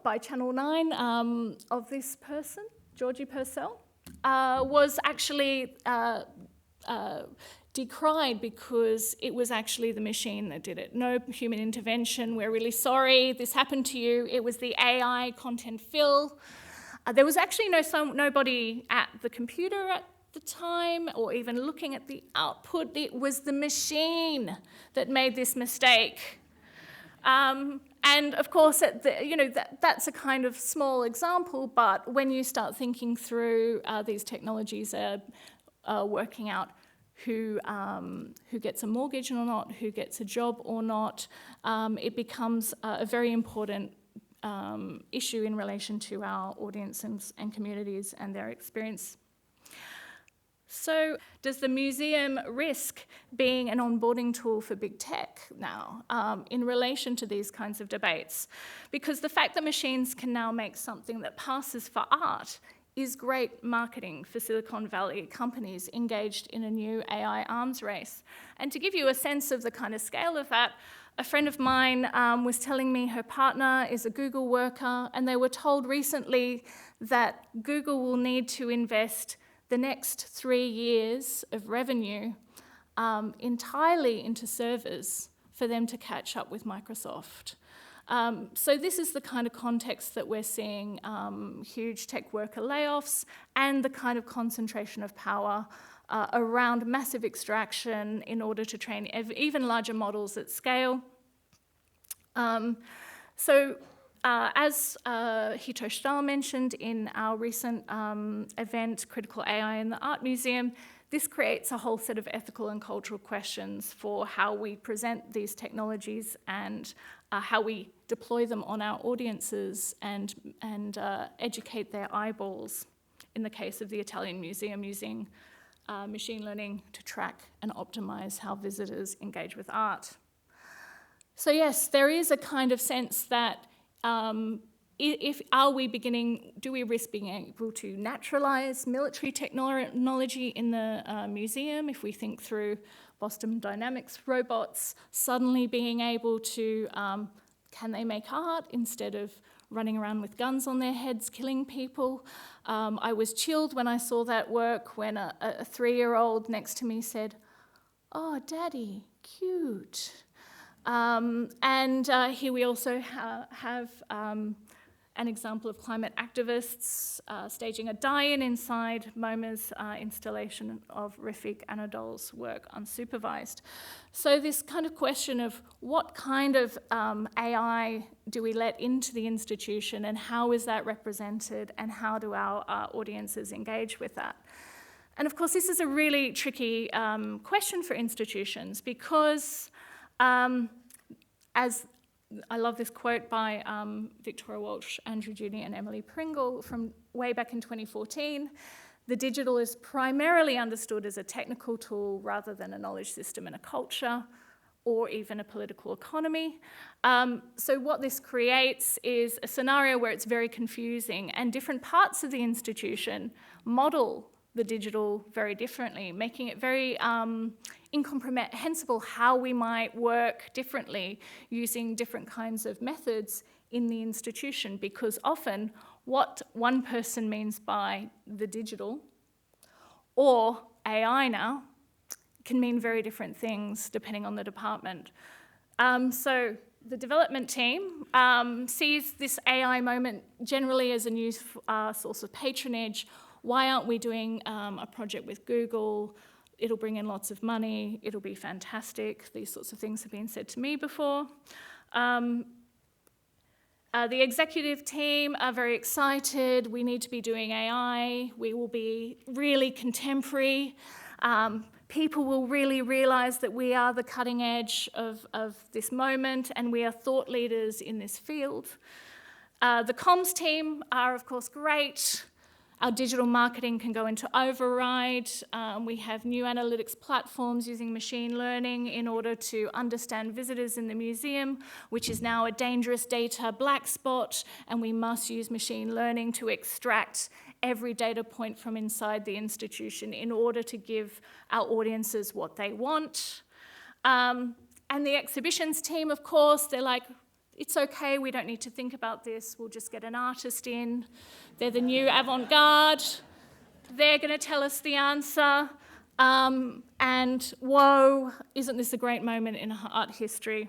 by Channel 9 of this person, Georgie Purcell, was actually decried because it was actually the machine that did it. No human intervention. We're really sorry this happened to you. It was the AI content fill. There was actually nobody at the computer at the time or even looking at the output. It was the machine that made this mistake. And of course, that's a kind of small example, but when you start thinking through these technologies are working out who gets a mortgage or not, who gets a job or not, it becomes a very important issue in relation to our audience and communities and their experience. So does the museum risk being an onboarding tool for big tech now in relation to these kinds of debates? Because the fact that machines can now make something that passes for art is great marketing for Silicon Valley companies engaged in a new AI arms race. And to give you a sense of the kind of scale of that, a friend of mine was telling me her partner is a Google worker, and they were told recently that Google will need to invest the next 3 years of revenue entirely into servers for them to catch up with Microsoft. So this is the kind of context that we're seeing huge tech worker layoffs and the kind of concentration of power around massive extraction in order to train even larger models at scale. As Hito Stahl mentioned in our recent event, Critical AI in the Art Museum, this creates a whole set of ethical and cultural questions for how we present these technologies and how we deploy them on our audiences and educate their eyeballs, in the case of the Italian Museum using machine learning to track and optimize how visitors engage with art. So yes, there is a kind of sense that do we risk being able to naturalize military technology in the museum if we think through Boston Dynamics robots suddenly being able to, can they make art instead of running around with guns on their heads killing people? I was chilled when I saw that work when a 3-year-old next to me said, "Oh, Daddy, cute." Here we also have an example of climate activists staging a die-in inside MoMA's installation of Rafik Anadol's work unsupervised. So this kind of question of what kind of AI do we let into the institution and how is that represented and how do our audiences engage with that? And of course, this is a really tricky question for institutions because as I love this quote by Victoria Walsh, Andrew Judy, and Emily Pringle from way back in 2014. The digital is primarily understood as a technical tool rather than a knowledge system and a culture. or even a political economy. So what this creates is a scenario where it's very confusing, and different parts of the institution model the digital very differently, making it very incomprehensible how we might work differently using different kinds of methods in the institution, because often what one person means by the digital or AI now can mean very different things depending on the department. So the development team sees this AI moment generally as a new source of patronage. Why aren't we doing a project with Google? It'll bring in lots of money. It'll be fantastic. These sorts of things have been said to me before. The executive team are very excited. We need to be doing AI. We will be really contemporary. People will really realise that we are the cutting edge of this moment, and we are thought leaders in this field. The comms team are, of course, great. Our digital marketing can go into override. We have new analytics platforms using machine learning in order to understand visitors in the museum, which is now a dangerous data black spot, and we must use machine learning to extract every data point from inside the institution in order to give our audiences what they want. And the exhibitions team, of course, they're like, it's okay, we don't need to think about this, we'll just get an artist in. They're the new avant-garde. They're going to tell us the answer. And whoa, isn't this a great moment in art history?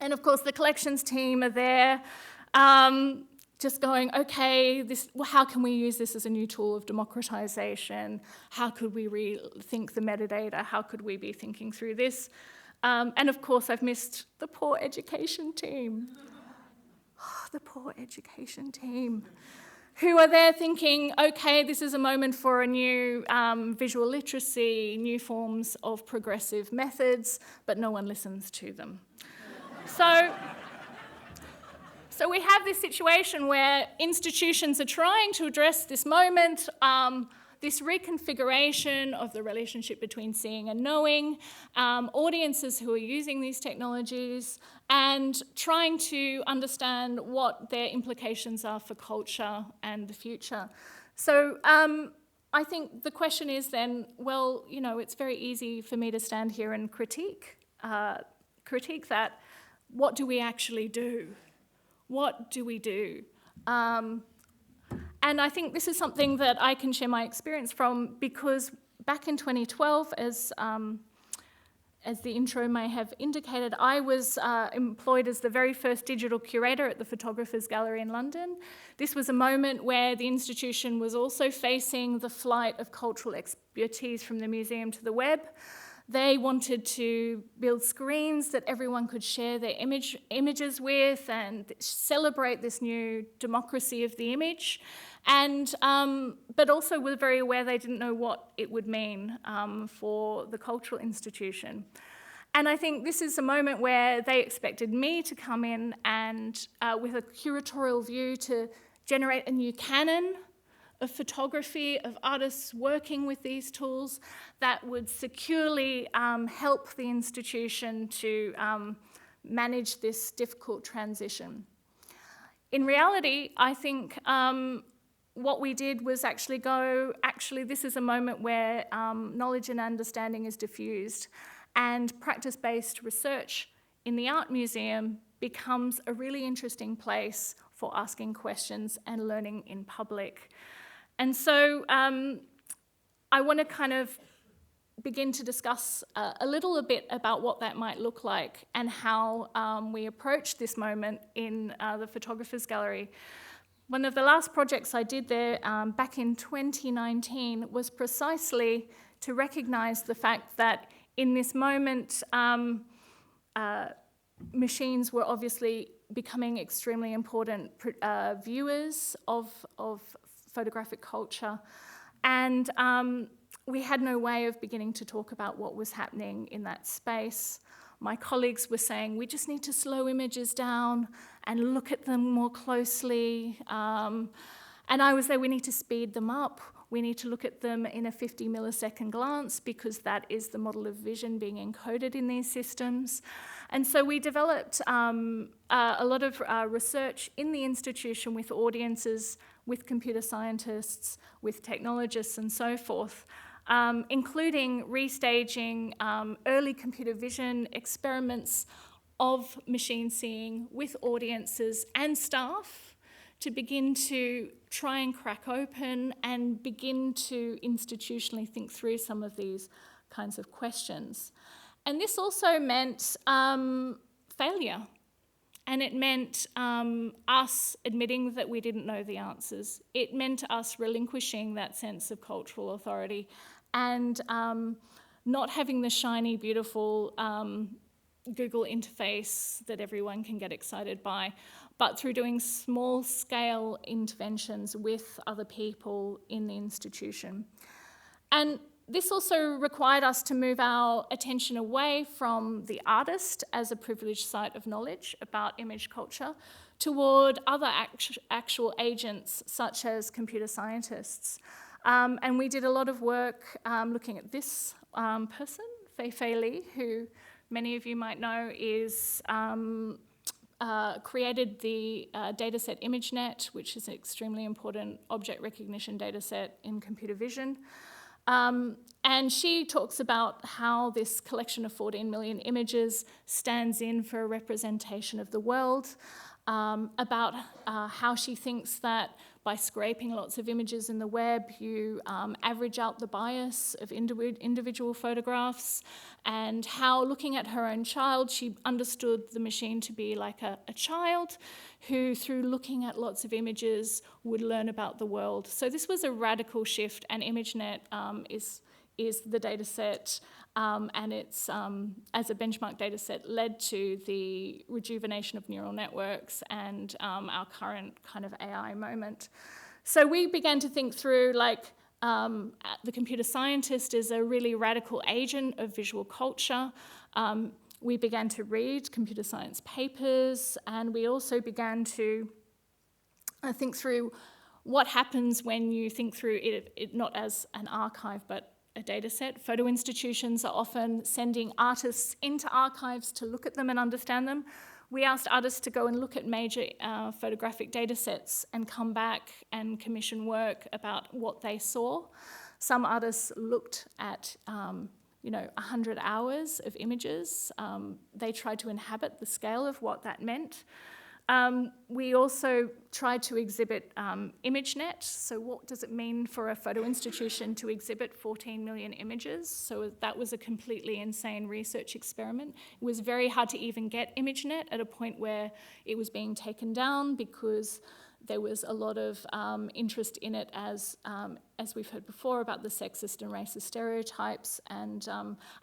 And of course, the collections team are there, just going, okay, how can we use this as a new tool of democratization? How could we rethink the metadata? How could we be thinking through this? And of course, I've missed the poor education team. Oh, the poor education team, who are there thinking, okay, this is a moment for a new visual literacy, new forms of progressive methods, but no one listens to them. So we have this situation where institutions are trying to address this moment, this reconfiguration of the relationship between seeing and knowing, audiences who are using these technologies, and trying to understand what their implications are for culture and the future. So I think the question is then, well, you know, it's very easy for me to stand here and critique that. What do we actually do? What do we do? And I think this is something that I can share my experience from, because back in 2012, as the intro may have indicated, I was employed as the very first digital curator at the Photographers Gallery in London. This was a moment where the institution was also facing the flight of cultural expertise from the museum to the web. They wanted to build screens that everyone could share their images with and celebrate this new democracy of the image. And, but also were very aware they didn't know what it would mean for the cultural institution. And I think this is a moment where they expected me to come in and, with a curatorial view, to generate a new canon of photography, of artists working with these tools that would securely help the institution to manage this difficult transition. In reality, I think what we did was actually this is a moment where knowledge and understanding is diffused, and practice-based research in the art museum becomes a really interesting place for asking questions and learning in public. And so I want to kind of begin to discuss a little bit about what that might look like and how we approach this moment in the Photographers Gallery. One of the last projects I did there back in 2019 was precisely to recognise the fact that in this moment, machines were obviously becoming extremely important viewers of photographic culture, and we had no way of beginning to talk about what was happening in that space. My colleagues were saying, we just need to slow images down and look at them more closely. And I was there, we need to speed them up. We need to look at them in a 50 millisecond glance because that is the model of vision being encoded in these systems. And so we developed a lot of research in the institution with audiences, with computer scientists, with technologists and so forth, including restaging early computer vision experiments of machine seeing with audiences and staff to begin to try and crack open and begin to institutionally think through some of these kinds of questions. And this also meant failure. And it meant us admitting that we didn't know the answers. It meant us relinquishing that sense of cultural authority and not having the shiny, beautiful Google interface that everyone can get excited by, but through doing small-scale interventions with other people in the institution. And this also required us to move our attention away from the artist as a privileged site of knowledge about image culture toward other actual agents, such as computer scientists. And we did a lot of work looking at this person, Fei Li, who many of you might know is created the dataset ImageNet, which is an extremely important object recognition dataset in computer vision. And she talks about how this collection of 14 million images stands in for a representation of the world, about how she thinks that by scraping lots of images in the web, you average out the bias of individual photographs, and how, looking at her own child, she understood the machine to be like a child who, through looking at lots of images, would learn about the world. So this was a radical shift, and ImageNet is the data set, and it's, as a benchmark data set, led to the rejuvenation of neural networks and our current kind of AI moment. So we began to think through, like, the computer scientist is a really radical agent of visual culture. We began to read computer science papers, and we also began to think through what happens when you think through it not as an archive, but a data set. Photo institutions are often sending artists into archives to look at them and understand them. We asked artists to go and look at major photographic data sets and come back and commission work about what they saw. Some artists looked at 100 hours of images. They tried to inhabit the scale of what that meant. We also tried to exhibit ImageNet. So what does it mean for a photo institution to exhibit 14 million images? So that was a completely insane research experiment. It was very hard to even get ImageNet at a point where it was being taken down because there was a lot of interest in it as we've heard before, about the sexist and racist stereotypes. And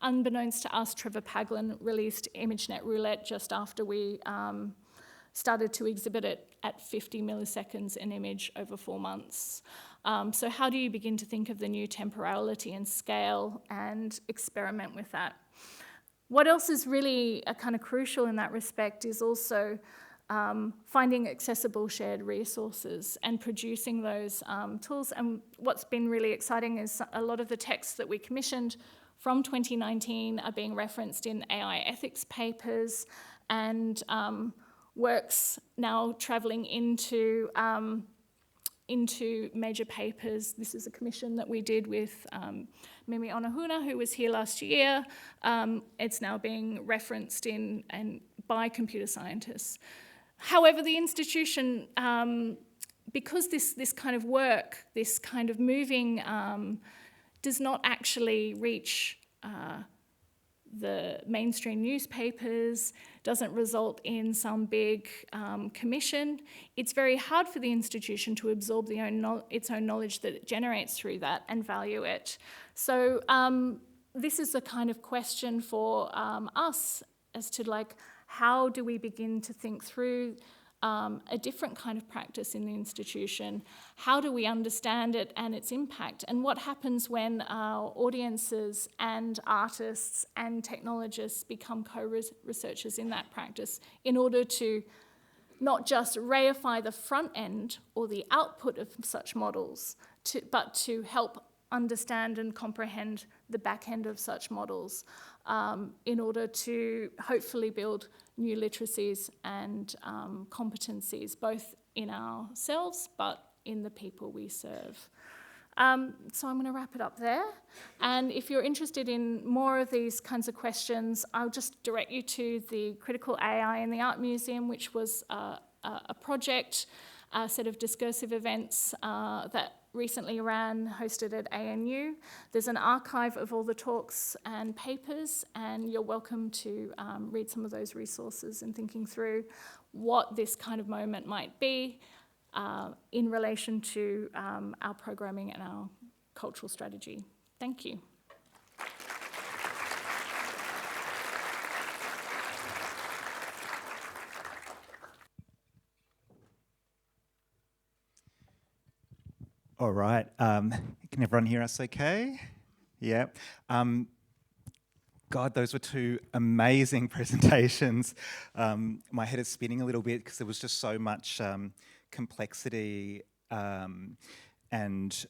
unbeknownst to us, Trevor Paglen released ImageNet Roulette just after we started to exhibit it at 50 milliseconds an image over 4 months. So how do you begin to think of the new temporality and scale and experiment with that? What else is really kind of crucial in that respect is also finding accessible shared resources and producing those tools. And what's been really exciting is a lot of the texts that we commissioned from 2019 are being referenced in AI ethics papers, and works now travelling into major papers. This is a commission that we did with Mimi Onahuna, who was here last year. It's now being referenced by computer scientists. However, the institution, because this kind of work, this kind of moving, does not actually reach the mainstream newspapers, doesn't result in some big commission, it's very hard for the institution to absorb its own knowledge that it generates through that and value it. So this is a kind of question for us as to, like, how do we begin to think through a different kind of practice in the institution? How do we understand it and its impact? And what happens when our audiences and artists and technologists become co-researchers in that practice in order to not just reify the front end or the output of such models but to help understand and comprehend the back end of such models in order to hopefully build new literacies and competencies, both in ourselves but in the people we serve. So I'm going to wrap it up there. And if you're interested in more of these kinds of questions, I'll just direct you to the Critical AI in the Art Museum, which was a project, a set of discursive events that recently ran, hosted at ANU. There's an archive of all the talks and papers, and you're welcome to read some of those resources and thinking through what this kind of moment might be in relation to our programming and our cultural strategy. Thank you. All right. Can everyone hear us okay? Yeah. God, those were two amazing presentations. My head is spinning a little bit because there was just so much complexity and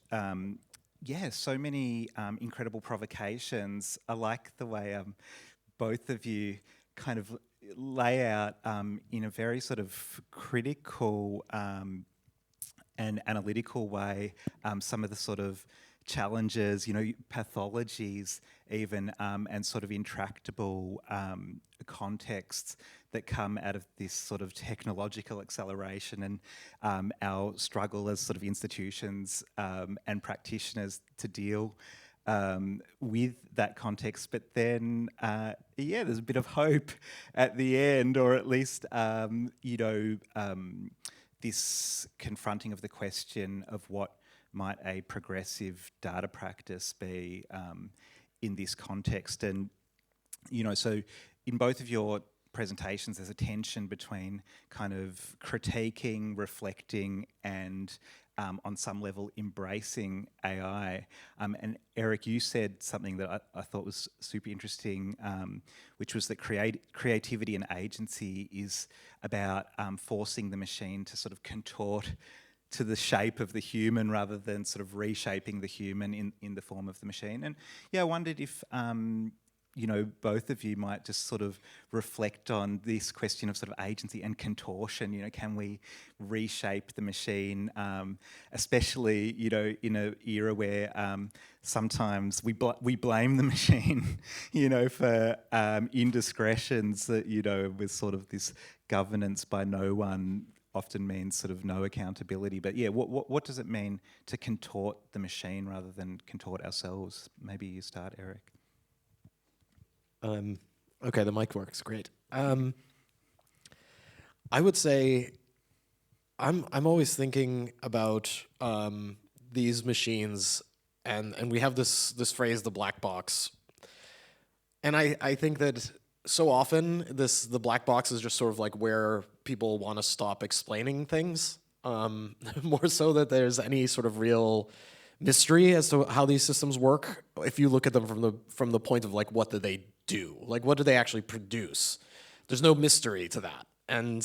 so many incredible provocations. I like the way both of you kind of lay out in a very sort of critical and analytical way some of the sort of challenges, pathologies even, and sort of intractable contexts that come out of this sort of technological acceleration and our struggle as sort of institutions and practitioners to deal with that context. But then, there's a bit of hope at the end, or at least, this confronting of the question of what might a progressive data practice be in this context. And, so in both of your presentations, there's a tension between kind of critiquing, reflecting, and on some level embracing AI. And Eryk, you said something that I thought was super interesting, which was that creativity and agency is about forcing the machine to sort of contort to the shape of the human rather than sort of reshaping the human in the form of the machine. And I wondered if both of you might just sort of reflect on this question of sort of agency and contortion. Can we reshape the machine, especially, in an era where sometimes we blame the machine, for indiscretions that, with sort of this governance by no one often means sort of no accountability. But what does it mean to contort the machine rather than contort ourselves? Maybe you start, Eryk. Okay, the mic works, great. I would say I'm always thinking about these machines, and we have this phrase, the black box. And I think that so often the black box is just sort of like where people want to stop explaining things, more so that there's any sort of real mystery as to how these systems work. If you look at them from the point of like, what do they do? Like, what do they actually produce? There's no mystery to that. And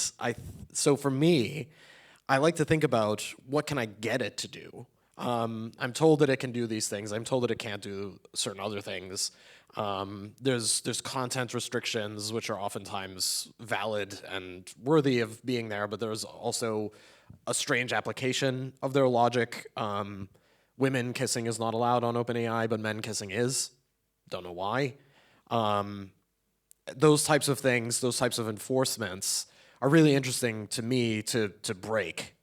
so for me, I like to think about what can I get it to do? I'm told that it can do these things. I'm told that it can't do certain other things. There's content restrictions, which are oftentimes valid and worthy of being there, but there's also a strange application of their logic. Women kissing is not allowed on OpenAI, but men kissing is. Don't know why. Those types of things, those types of enforcements are really interesting to me to break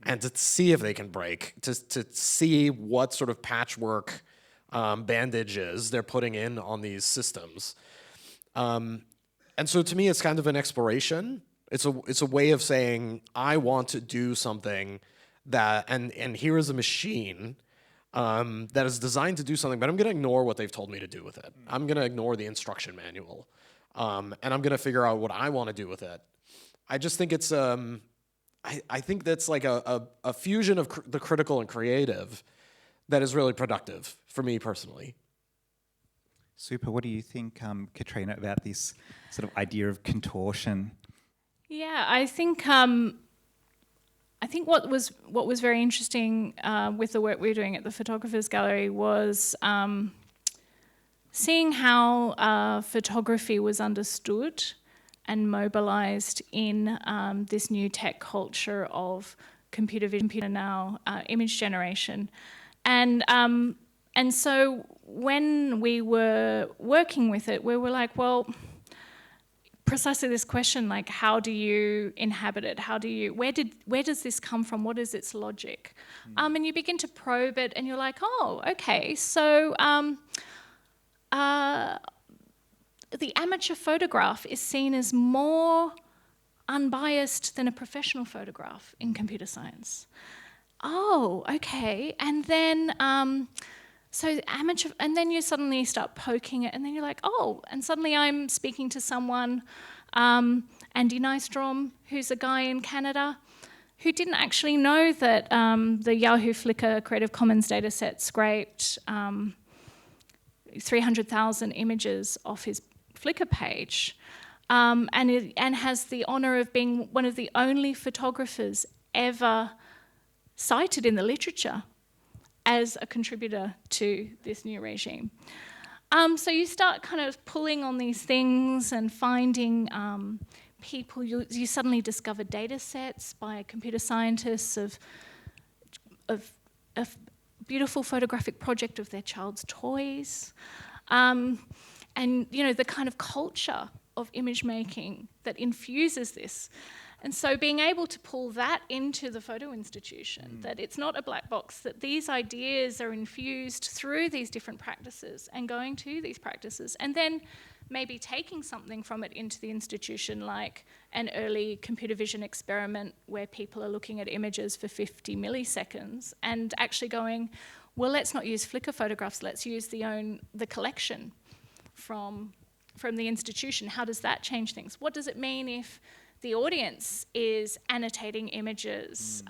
and to see if they can break, to see what sort of patchwork bandages they're putting in on these systems. And so to me, it's kind of an exploration. It's a way of saying, I want to do something that, and here is a machine that is designed to do something, but I'm going to ignore what they've told me to do with it. I'm going to ignore the instruction manual, and I'm going to figure out what I want to do with it. I just think it's, I think that's like a fusion of the critical and creative that is really productive for me personally. Super. What do you think, Katrina, about this sort of idea of contortion? Yeah, I think I think what was very interesting with the work we were doing at the Photographers Gallery was seeing how photography was understood and mobilised in this new tech culture of computer vision, now image generation, and so when we were working with it, we were like, well, precisely this question, like, how do you inhabit it? Where does this come from? What is its logic? And you begin to probe it, and you're like, oh, okay, so the amateur photograph is seen as more unbiased than a professional photograph in computer science. Oh, okay. And then, so amateur, and then you suddenly start poking it, and then you're like, oh, and suddenly I'm speaking to someone, Andy Nystrom, who's a guy in Canada, who didn't actually know that the Yahoo Flickr Creative Commons dataset scraped 300,000 images off his Flickr page, and has the honour of being one of the only photographers ever cited in the literature as a contributor to this new regime. So you start kind of pulling on these things and finding people. You suddenly discover data sets by computer scientists of a beautiful photographic project of their child's toys. And you know, the kind of culture of image making that infuses this. And so being able to pull that into the photo institution, that it's not a black box, that these ideas are infused through these different practices and going to these practices, and then maybe taking something from it into the institution, like an early computer vision experiment where people are looking at images for 50 milliseconds and actually going, well, let's not use Flickr photographs, let's use the collection from the institution. How does that change things? What does it mean if the audience is annotating images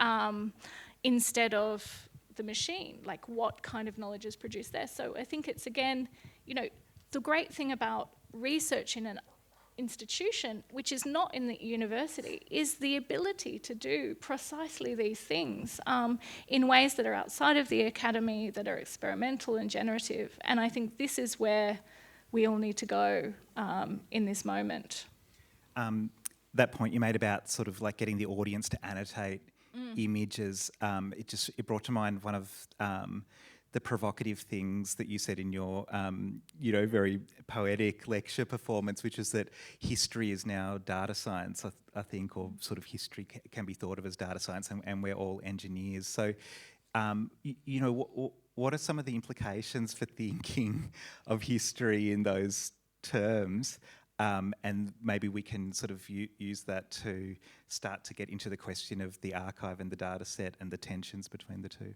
instead of the machine? Like, what kind of knowledge is produced there? So I think it's, again, you know, the great thing about research in an institution, which is not in the university, is the ability to do precisely these things in ways that are outside of the academy, that are experimental and generative. And I think this is where we all need to go in this moment. That point you made about sort of like getting the audience to annotate images, it brought to mind one of the provocative things that you said in your, you know, very poetic lecture performance, which is that history is now data science, I think, or sort of history can be thought of as data science, and we're all engineers. So, you know, what are some of the implications for thinking of history in those terms? And maybe we can sort of use that to start to get into the question of the archive and the data set and the tensions between the two.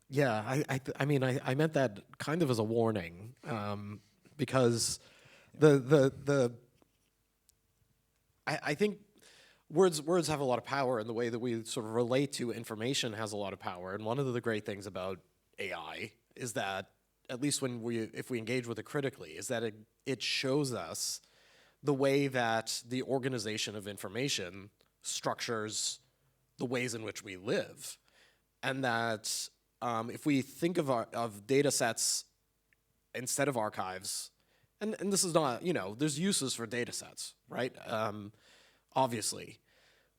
Yeah, I mean, I meant that kind of as a warning, because I think words have a lot of power, and the way that we sort of relate to information has a lot of power. And one of the great things about AI is that, at least if we engage with it critically, is that it shows us the way that the organization of information structures the ways in which we live, and that if we think of data sets instead of archives, and this is not, you know, there's uses for data sets, right? Obviously.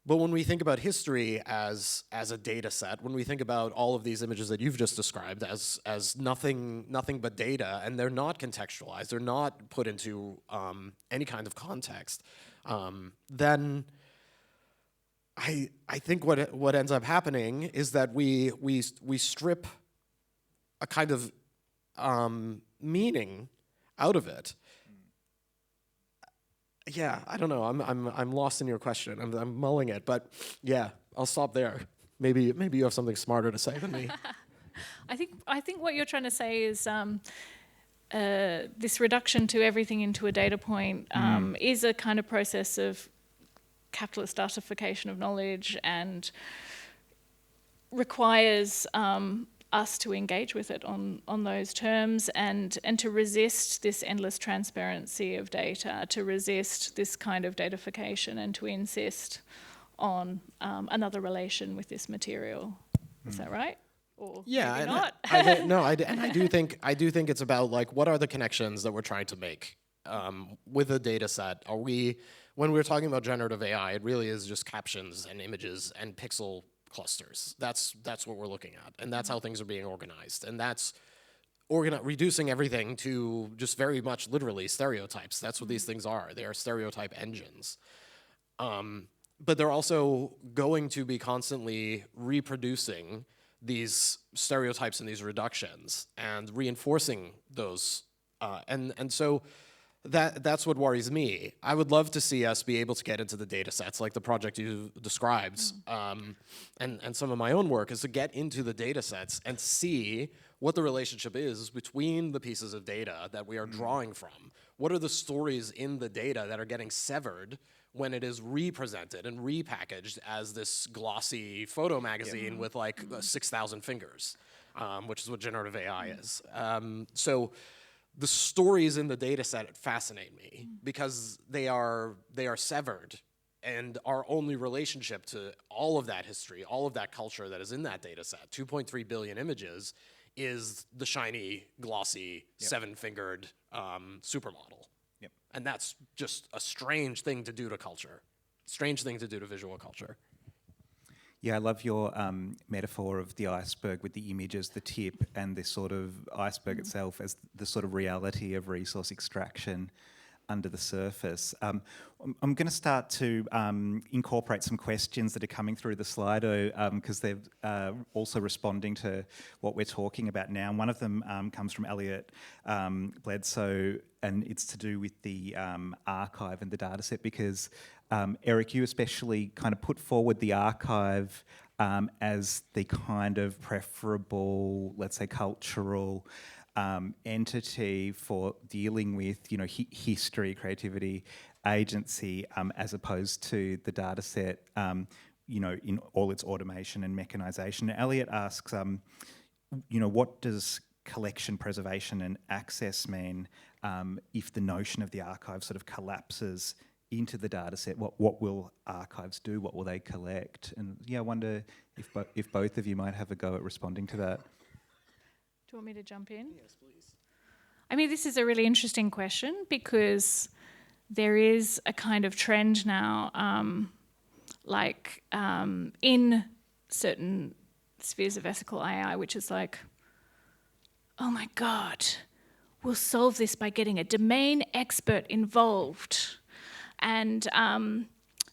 But when we think about history as a data set, when we think about all of these images that you've just described as nothing but data, and they're not contextualized, they're not put into any kind of context, then I think what ends up happening is that we strip a kind of meaning out of it. Yeah, I don't know. I'm lost in your question. I'm mulling it, but yeah, I'll stop there. Maybe you have something smarter to say than me. I think what you're trying to say is this reduction to everything into a data point is a kind of process of capitalist datification of knowledge, and requires us to engage with it on those terms, and to resist this endless transparency of data, to resist this kind of datafication, and to insist on another relation with this material. Is that right? Or Yeah, maybe and not? I do think it's about like what are the connections that we're trying to make with a data set. Are we, when we're talking about generative AI, it really is just captions and images and pixel clusters. That's what we're looking at, and that's how things are being organized, and that's reducing everything to just very much literally stereotypes. That's what these things are. They are stereotype engines. But they're also going to be constantly reproducing these stereotypes and these reductions and reinforcing those. And so that's what worries me. I would love to see us be able to get into the data sets like the project you described. And some of my own work is to get into the data sets and see what the relationship is between the pieces of data that we are drawing from. What are the stories in the data that are getting severed when it is represented and repackaged as this glossy photo magazine with like 6,000 fingers, which is what generative AI is. So the stories in the data set fascinate me because they are severed, and our only relationship to all of that history, all of that culture that is in that data set, 2.3 billion images, is the shiny, glossy, seven-fingered supermodel. Yep. And that's just a strange thing to do to culture, strange thing to do to visual culture. Yeah, I love your metaphor of the iceberg with the image as the tip and the sort of iceberg itself as the sort of reality of resource extraction under the surface. I'm going to start to incorporate some questions that are coming through the Slido because they're also responding to what we're talking about now. One of them comes from Elliot Bledsoe, and it's to do with the archive and the data set because Eryk, you especially kind of put forward the archive as the kind of preferable, let's say, cultural entity for dealing with, history, creativity, agency, as opposed to the data set, in all its automation and mechanisation. Elliot asks, what does collection, preservation and access mean if the notion of the archive sort of collapses into the data set? What will archives do? What will they collect? And I wonder if both of you might have a go at responding to that. Do you want me to jump in? Yes, please. I mean, this is a really interesting question because there is a kind of trend now, in certain spheres of ethical AI, which is like, oh my God, we'll solve this by getting a domain expert involved. And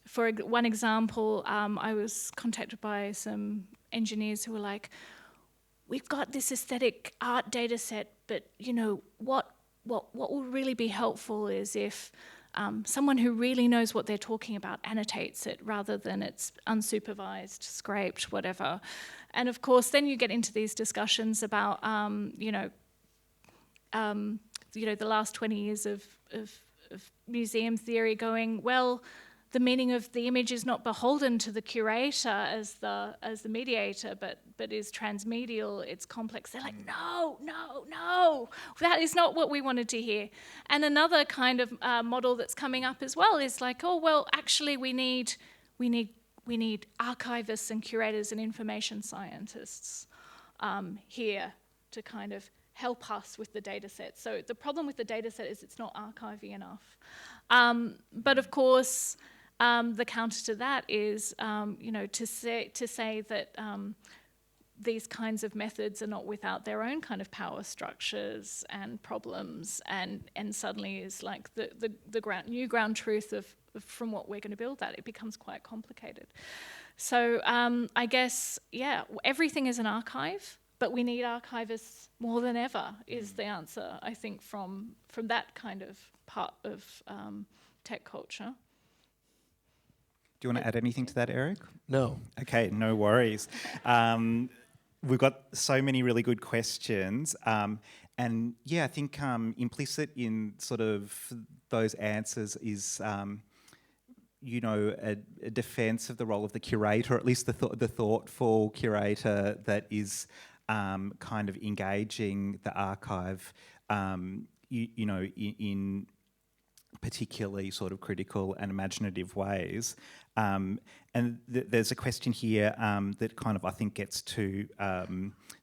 for one example, I was contacted by some engineers who were like, we've got this aesthetic art data set, but what will really be helpful is if someone who really knows what they're talking about annotates it rather than it's unsupervised, scraped, whatever. And of course, then you get into these discussions about, the last 20 years of museum theory going, well, the meaning of the image is not beholden to the curator as the mediator, but is transmedial, it's complex. They're like, no, that is not what we wanted to hear. And another kind of model that's coming up as well is like, oh, well, actually we need archivists and curators and information scientists here to kind of help us with the data set. So the problem with the data set is it's not archivy enough. But of course, the counter to that is, to say that these kinds of methods are not without their own kind of power structures and problems, and suddenly is like the new ground truth of from what we're going to build that, it becomes quite complicated. So I guess, everything is an archive, but we need archivists more than ever is the answer, I think, from that kind of part of tech culture. Do you want to add anything to that, Eryk? No. Okay, no worries. We've got so many really good questions. I think implicit in sort of those answers is, a defence of the role of the curator, or at least the thoughtful curator that is kind of engaging the archive, in particularly sort of critical and imaginative ways. And there's a question here that kind of, I think, gets to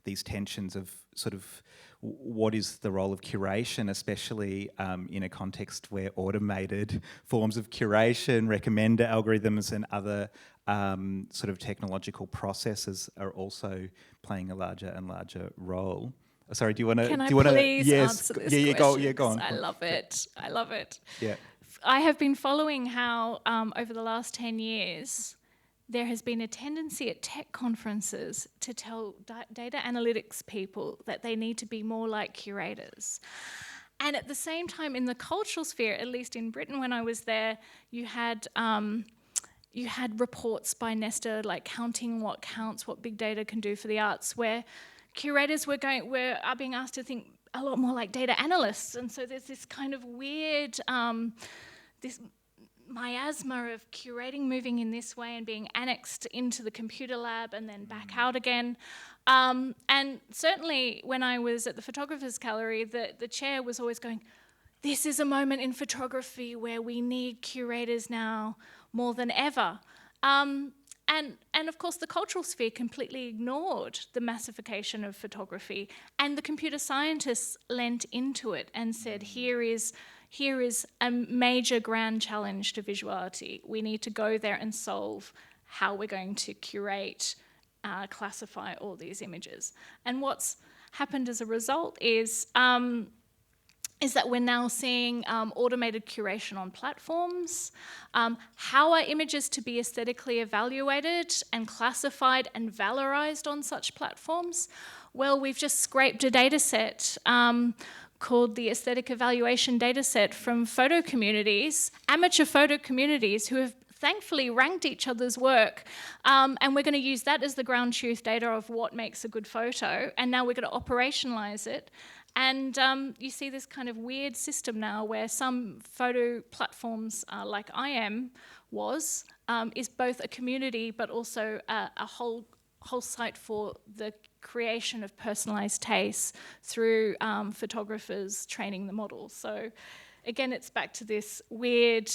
these tensions of sort of what is the role of curation, especially in a context where automated forms of curation, recommender algorithms and other sort of technological processes are also playing a larger and larger role. Sorry, do you want to? Can I Yes, answer this question? Go on. I love it. I love it. Yeah. I have been following how over the last 10 years, there has been a tendency at tech conferences to tell data analytics people that they need to be more like curators. And at the same time, in the cultural sphere, at least in Britain when I was there, you had reports by Nesta like counting what counts, what big data can do for the arts, where curators are being asked to think a lot more like data analysts. And so there's this kind of weird, this miasma of curating moving in this way and being annexed into the computer lab and then back out again. And certainly when I was at the Photographers Gallery, the chair was always going, this is a moment in photography where we need curators now more than ever. And of course, the cultural sphere completely ignored the massification of photography, and the computer scientists lent into it and said, here is a major grand challenge to visuality. We need to go there and solve how we're going to curate, classify all these images. And what's happened as a result is that we're now seeing automated curation on platforms. How are images to be aesthetically evaluated and classified and valorized on such platforms? Well, we've just scraped a data set called the Aesthetic Evaluation Dataset from photo communities, amateur photo communities who have thankfully ranked each other's work, and we're going to use that as the ground truth data of what makes a good photo, and now we're going to operationalize it. And you see this kind of weird system now where some photo platforms like IM is both a community but also a whole site for the creation of personalized tastes through photographers training the models. So again, it's back to this weird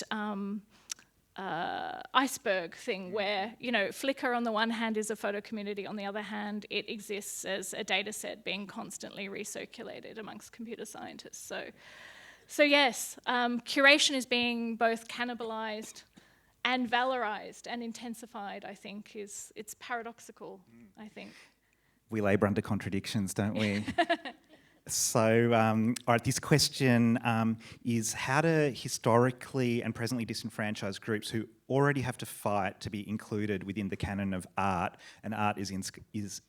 iceberg thing where, Flickr on the one hand is a photo community, on the other hand, it exists as a data set being constantly recirculated amongst computer scientists. So yes, curation is being both cannibalized and valorized and intensified, I think, it's paradoxical, I think. We labour under contradictions, don't we? So, all right, this question is how do historically and presently disenfranchised groups who already have to fight to be included within the canon of art, and art is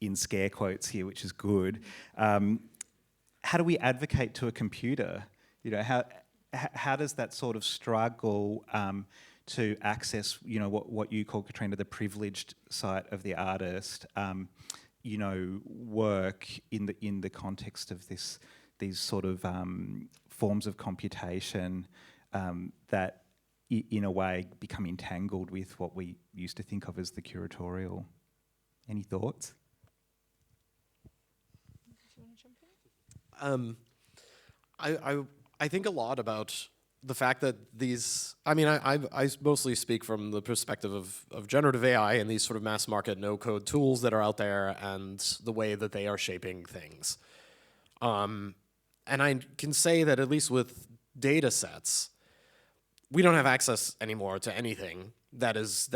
in scare quotes here, which is good, how do we advocate to a computer? How does that sort of struggle to access, what you call, Katrina, the privileged side of the artist, work in the context of these sort of forms of computation that, in a way, become entangled with what we used to think of as the curatorial. Any thoughts? I think a lot about the fact that these, I mostly speak from the perspective of generative AI and these sort of mass market no-code tools that are out there and the way that they are shaping things. And I can say that at least with data sets, we don't have access anymore to anything that's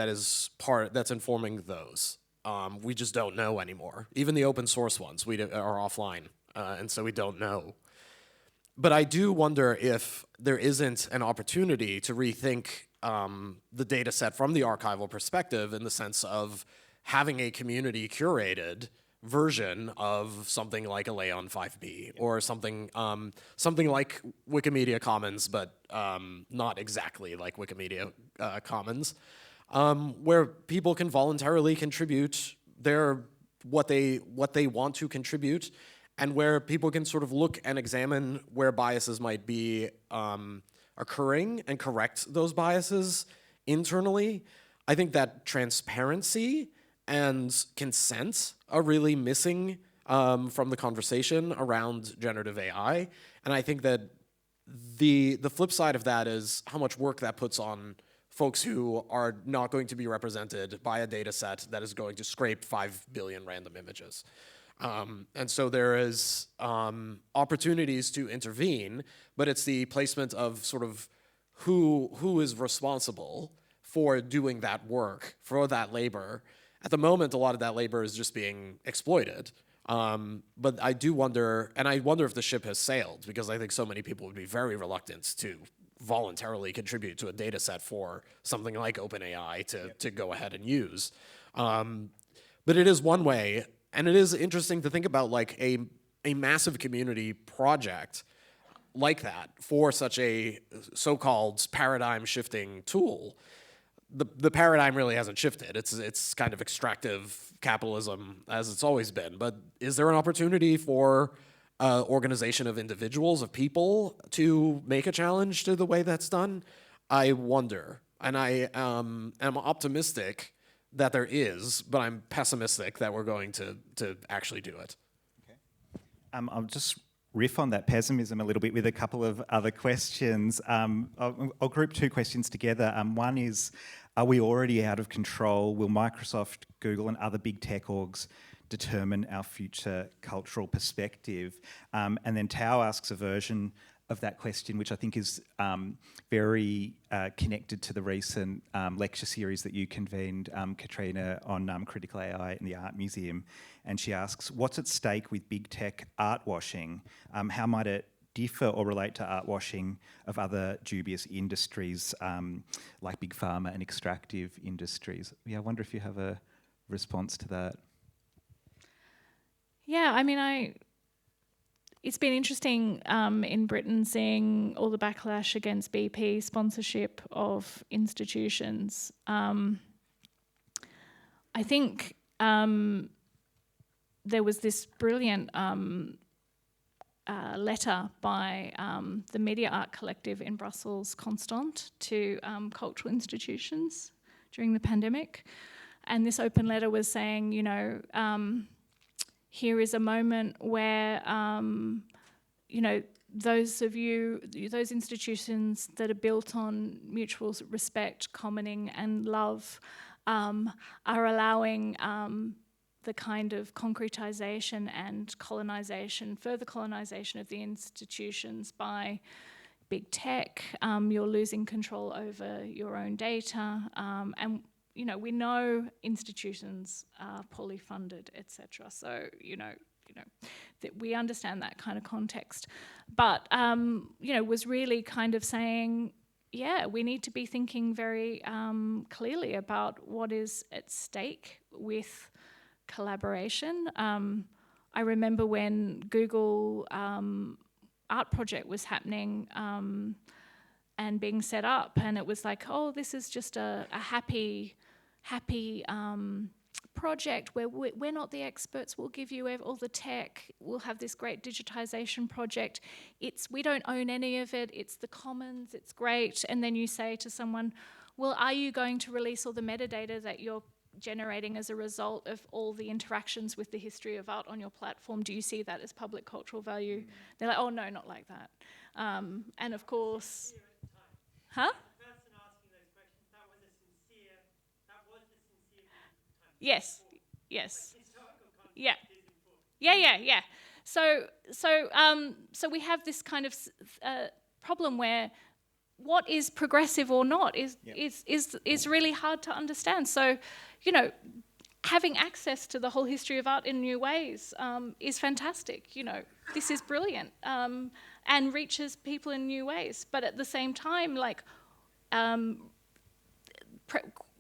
informing those. We just don't know anymore. Even the open source ones are offline, and so we don't know. But I do wonder if there isn't an opportunity to rethink the data set from the archival perspective, in the sense of having a community curated version of something like a Leon 5B or something like Wikimedia Commons, but not exactly like Wikimedia Commons, where people can voluntarily contribute what they want to contribute, and where people can sort of look and examine where biases might be occurring and correct those biases internally. I think that transparency and consent are really missing from the conversation around generative AI. And I think that the flip side of that is how much work that puts on folks who are not going to be represented by a data set that is going to scrape 5 billion random images. And so there is opportunities to intervene, but it's the placement of sort of who is responsible for doing that work, for that labor. At the moment, a lot of that labor is just being exploited. But I do wonder, and I wonder if the ship has sailed, because I think so many people would be very reluctant to voluntarily contribute to a data set for something like OpenAI to go ahead and use. But it is one way, and it is interesting to think about like a massive community project like that for such a so-called paradigm-shifting tool. The paradigm really hasn't shifted. It's kind of extractive capitalism as it's always been. But is there an opportunity for organization of individuals, of people, to make a challenge to the way that's done? I wonder. And I am optimistic that there is, but I'm pessimistic that we're going to actually do it. Okay. I'll just riff on that pessimism a little bit with a couple of other questions. I'll group two questions together. One is, are we already out of control? Will Microsoft, Google, and other big tech orgs determine our future cultural perspective? And then Tao asks a version of that question, which I think is very connected to the recent lecture series that you convened, Katrina, on critical AI in the Art Museum. And she asks, what's at stake with big tech art washing? How might it differ or relate to art washing of other dubious industries like big pharma and extractive industries? Yeah, I wonder if you have a response to that. Yeah, I mean, it's been interesting in Britain seeing all the backlash against BP sponsorship of institutions. I think there was this brilliant letter by the Media Art Collective in Brussels, Constant, to cultural institutions during the pandemic. And this open letter was saying, you know, here is a moment where, you know, those institutions that are built on mutual respect, commoning, and love are allowing the kind of concretization and colonization, further colonization of the institutions by big tech. You're losing control over your own data, and you know, we know institutions are poorly funded, etc. So that we understand that kind of context, but was really kind of saying, yeah, we need to be thinking very clearly about what is at stake with collaboration. I remember when Google Art Project was happening and being set up, and it was like, oh, this is just a happy project where we're not the experts. We'll give you all the tech. We'll have this great digitization project. We don't own any of it. It's the commons. It's great. And then you say to someone, well, are you going to release all the metadata that you're generating as a result of all the interactions with the history of art on your platform? Do you see that as public cultural value? They're like, oh, no, not like that. And of course... Huh? Yes. Yeah. So we have this kind of problem where what is progressive or not is really hard to understand. So, you know, having access to the whole history of art in new ways is fantastic. You know, this is brilliant and reaches people in new ways. But at the same time, like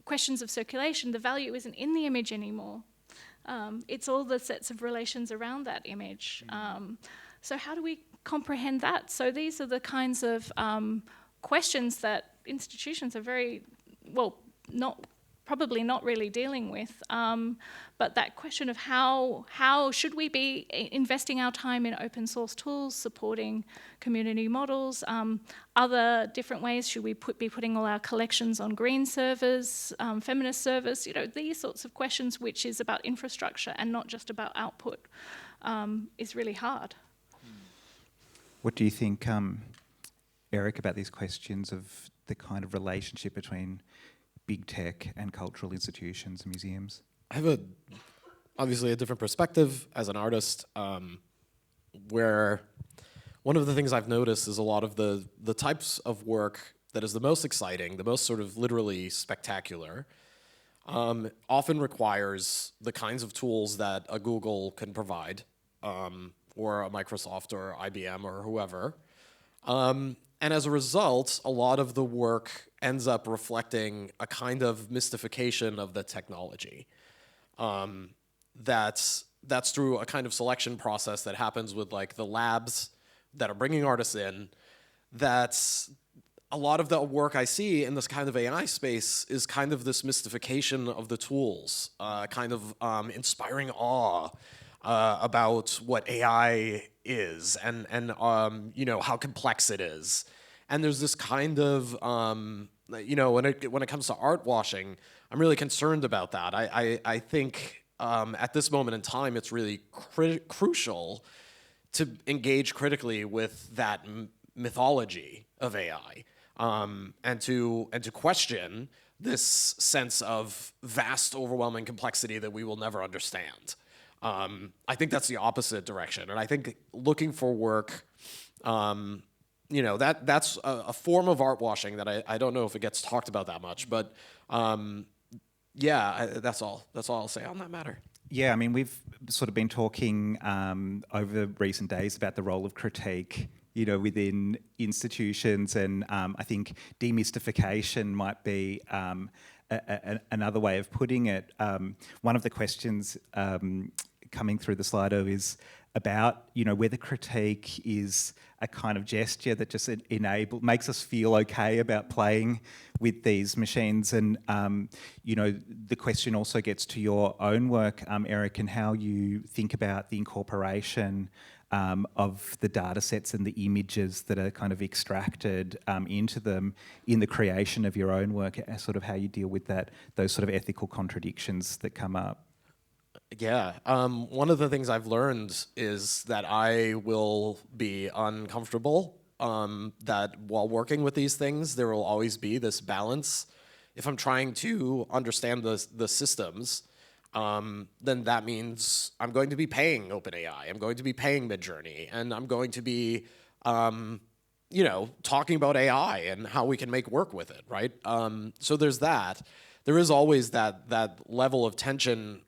questions of circulation, the value isn't in the image anymore. It's all the sets of relations around that image. So how do we comprehend that? So these are the kinds of questions that institutions are probably not really dealing with. But that question of how should we be investing our time in open source tools, supporting community models, other different ways, should we be putting all our collections on green servers, feminist servers, you know, these sorts of questions, which is about infrastructure and not just about output, is really hard. What do you think, Eryk about these questions of the kind of relationship between big tech and cultural institutions and museums? I have obviously a different perspective as an artist, where one of the things I've noticed is a lot of the types of work that is the most exciting, the most sort of literally spectacular, often requires the kinds of tools that a Google can provide, or a Microsoft or IBM or whoever. And as a result, a lot of the work ends up reflecting a kind of mystification of the technology. That's through a kind of selection process that happens with like the labs that are bringing artists in. That's a lot of the work I see in this kind of AI space is kind of this mystification of the tools, kind of inspiring awe about what AI is and you know, how complex it is. And there's this kind of, you know, when it comes to art washing, I'm really concerned about that. I think at this moment in time, it's really crucial to engage critically with that mythology of AI, and to question this sense of vast, overwhelming complexity that we will never understand. I think that's the opposite direction, and I think looking for work, you know, that's a form of art washing that I don't know if it gets talked about that much, but yeah, that's all I'll say on that matter. Yeah, I mean, we've sort of been talking over recent days about the role of critique, you know, within institutions, and I think demystification might be another way of putting it. One of the questions coming through the Slido is about, you know, whether critique is a kind of gesture that just makes us feel okay about playing with these machines. And, you know, the question also gets to your own work, Eryk, and how you think about the incorporation of the data sets and the images that are kind of extracted into them in the creation of your own work, sort of how you deal with those sort of ethical contradictions that come up. Yeah, one of the things I've learned is that I will be uncomfortable, that while working with these things, there will always be this balance. If I'm trying to understand the systems, then that means I'm going to be paying OpenAI, I'm going to be paying Midjourney, and I'm going to be, you know, talking about AI and how we can make work with it, right? So there's that. There is always that level of tension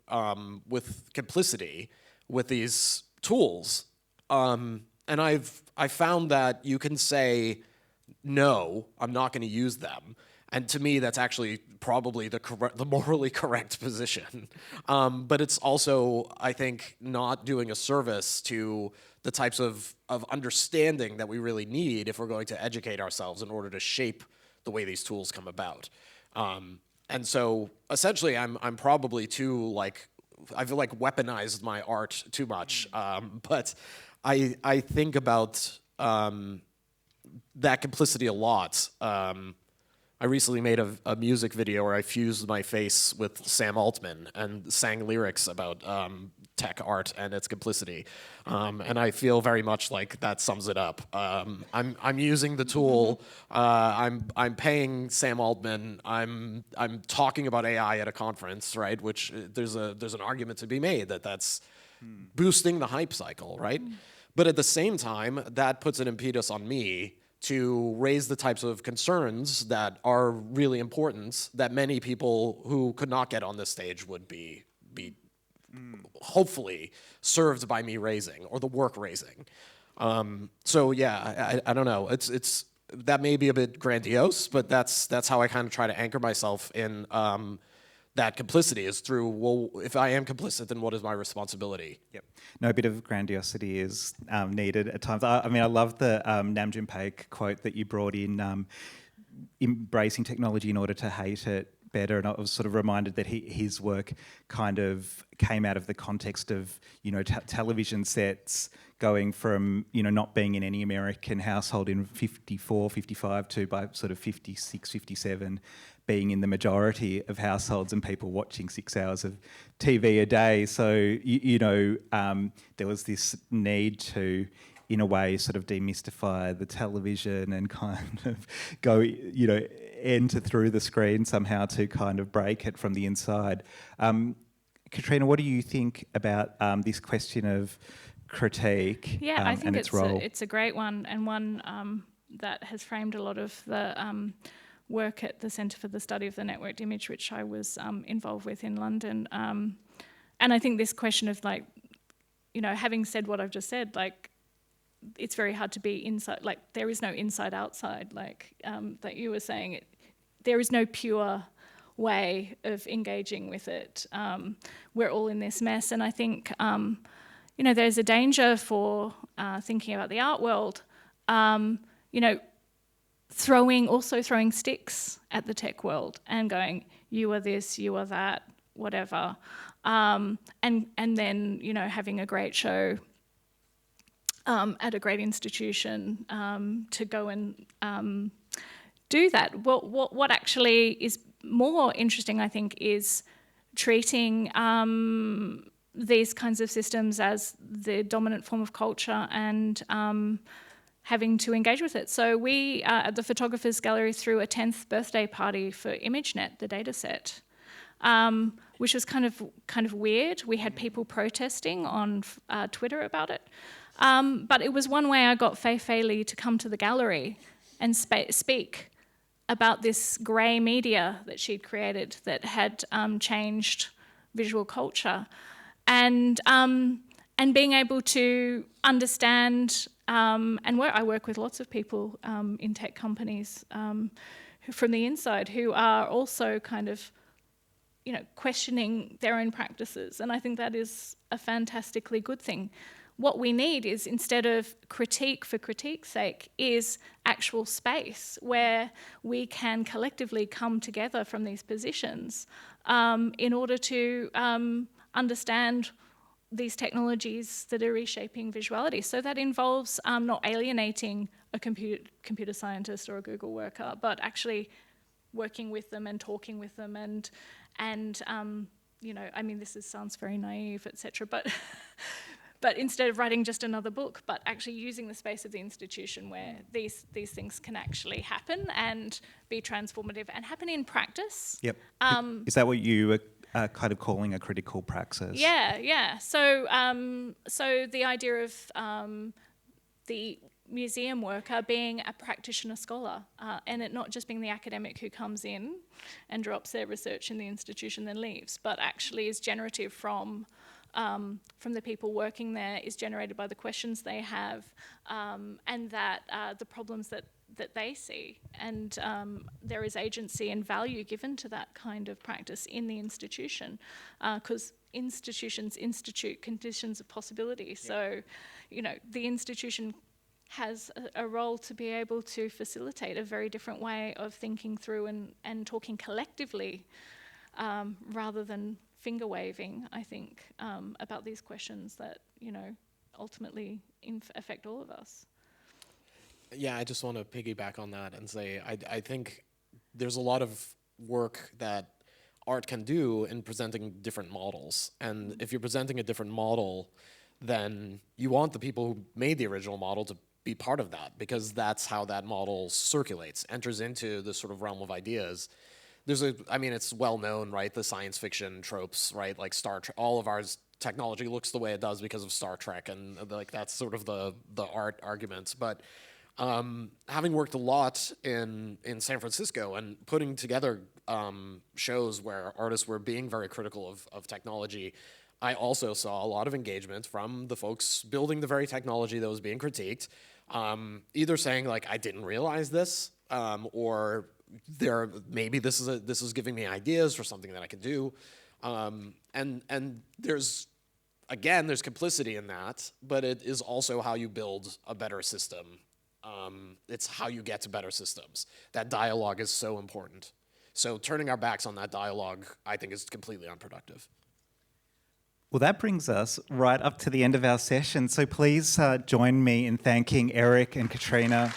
with complicity with these tools, and I've found that you can say, no, I'm not going to use them, and to me that's actually probably the morally correct position. But it's also, I think, not doing a service to the types of understanding that we really need if we're going to educate ourselves in order to shape the way these tools come about. And so essentially I'm probably too, like, I feel like weaponized my art too much. But I think about that complicity a lot. I recently made a music video where I fused my face with Sam Altman and sang lyrics about tech art and its complicity, and I feel very much like that sums it up. I'm using the tool. I'm paying Sam Altman. I'm talking about AI at a conference, right? Which there's an argument to be made that that's boosting the hype cycle, right? But at the same time, that puts an impetus on me to raise the types of concerns that are really important that many people who could not get on this stage would be hopefully served by me raising, or the work raising. So yeah, I don't know. It's that may be a bit grandiose, but that's how I kind of try to anchor myself in that complicity, is through, well, if I am complicit, then what is my responsibility? Yep. No, a bit of grandiosity is needed at times. I mean, I love the Nam June Paik quote that you brought in, embracing technology in order to hate it better. And I was sort of reminded that his work kind of came out of the context of, you know, television sets going from, you know, not being in any American household in 54, 55 to by sort of 56, 57, being in the majority of households and people watching 6 hours of TV a day. So, you know, there was this need to in a way, sort of demystify the television and kind of go, enter through the screen somehow to kind of break it from the inside. Katrina, what do you think about this question of critique I think and its role? it's a great one, and one that has framed a lot of the work at the Centre for the Study of the Networked Image, which I was involved with in London. And I think this question of having said what I've just said, it's very hard to be inside, there is no inside outside, that you were saying. There is no pure way of engaging with it. We're all in this mess, and I think there's a danger for thinking about the art world, throwing sticks at the tech world and going, you are this, you are that, whatever, and then having a great show at a great institution to go and do that. What actually is more interesting, I think, is treating these kinds of systems as the dominant form of culture and having to engage with it. So we, at the Photographers Gallery, threw a 10th birthday party for ImageNet, the data set, which was kind of weird. We had people protesting on Twitter about it. But it was one way I got Fei Li to come to the gallery and speak about this grey media that she'd created that had changed visual culture. And being able to understand, and I work with lots of people in tech companies from the inside who are also kind of, questioning their own practices. And I think that is a fantastically good thing. What we need is, instead of critique for critique's sake, is actual space where we can collectively come together from these positions in order to understand these technologies that are reshaping visuality. So that involves not alienating a computer scientist or a Google worker, but actually working with them and talking with them and this sounds very naive, etc. But instead of writing just another book, but actually using the space of the institution where these things can actually happen and be transformative and happen in practice. Yep. Is that what you are kind of calling a critical praxis? Yeah. So the idea of the museum worker being a practitioner scholar, and it not just being the academic who comes in and drops their research in the institution then leaves, but actually is generative from the people working there, is generated by the questions they have, and that the problems that they see, and there is agency and value given to that kind of practice in the institution, because institutions institute conditions of possibility. So, the institution has a role to be able to facilitate a very different way of thinking through and talking collectively, rather than finger waving, I think, about these questions that, ultimately affect all of us. Yeah, I just want to piggyback on that and say I think there's a lot of work that art can do in presenting different models. And if you're presenting a different model, then you want the people who made the original model to be part of that, because that's how that model circulates, enters into the sort of realm of ideas. It's well known, right? The science fiction tropes, right? Like Star Trek, all of our technology looks the way it does because of Star Trek, and that's sort of the art arguments. But having worked a lot in San Francisco and putting together shows where artists were being very critical of technology, I also saw a lot of engagement from the folks building the very technology that was being critiqued, either saying I didn't realize this, or maybe this is giving me ideas for something that I can do, and there's complicity in that, but it is also how you build a better system. It's how you get to better systems. That dialogue is so important. So turning our backs on that dialogue, I think, is completely unproductive. Well, that brings us right up to the end of our session. So please join me in thanking Eryk and Katrina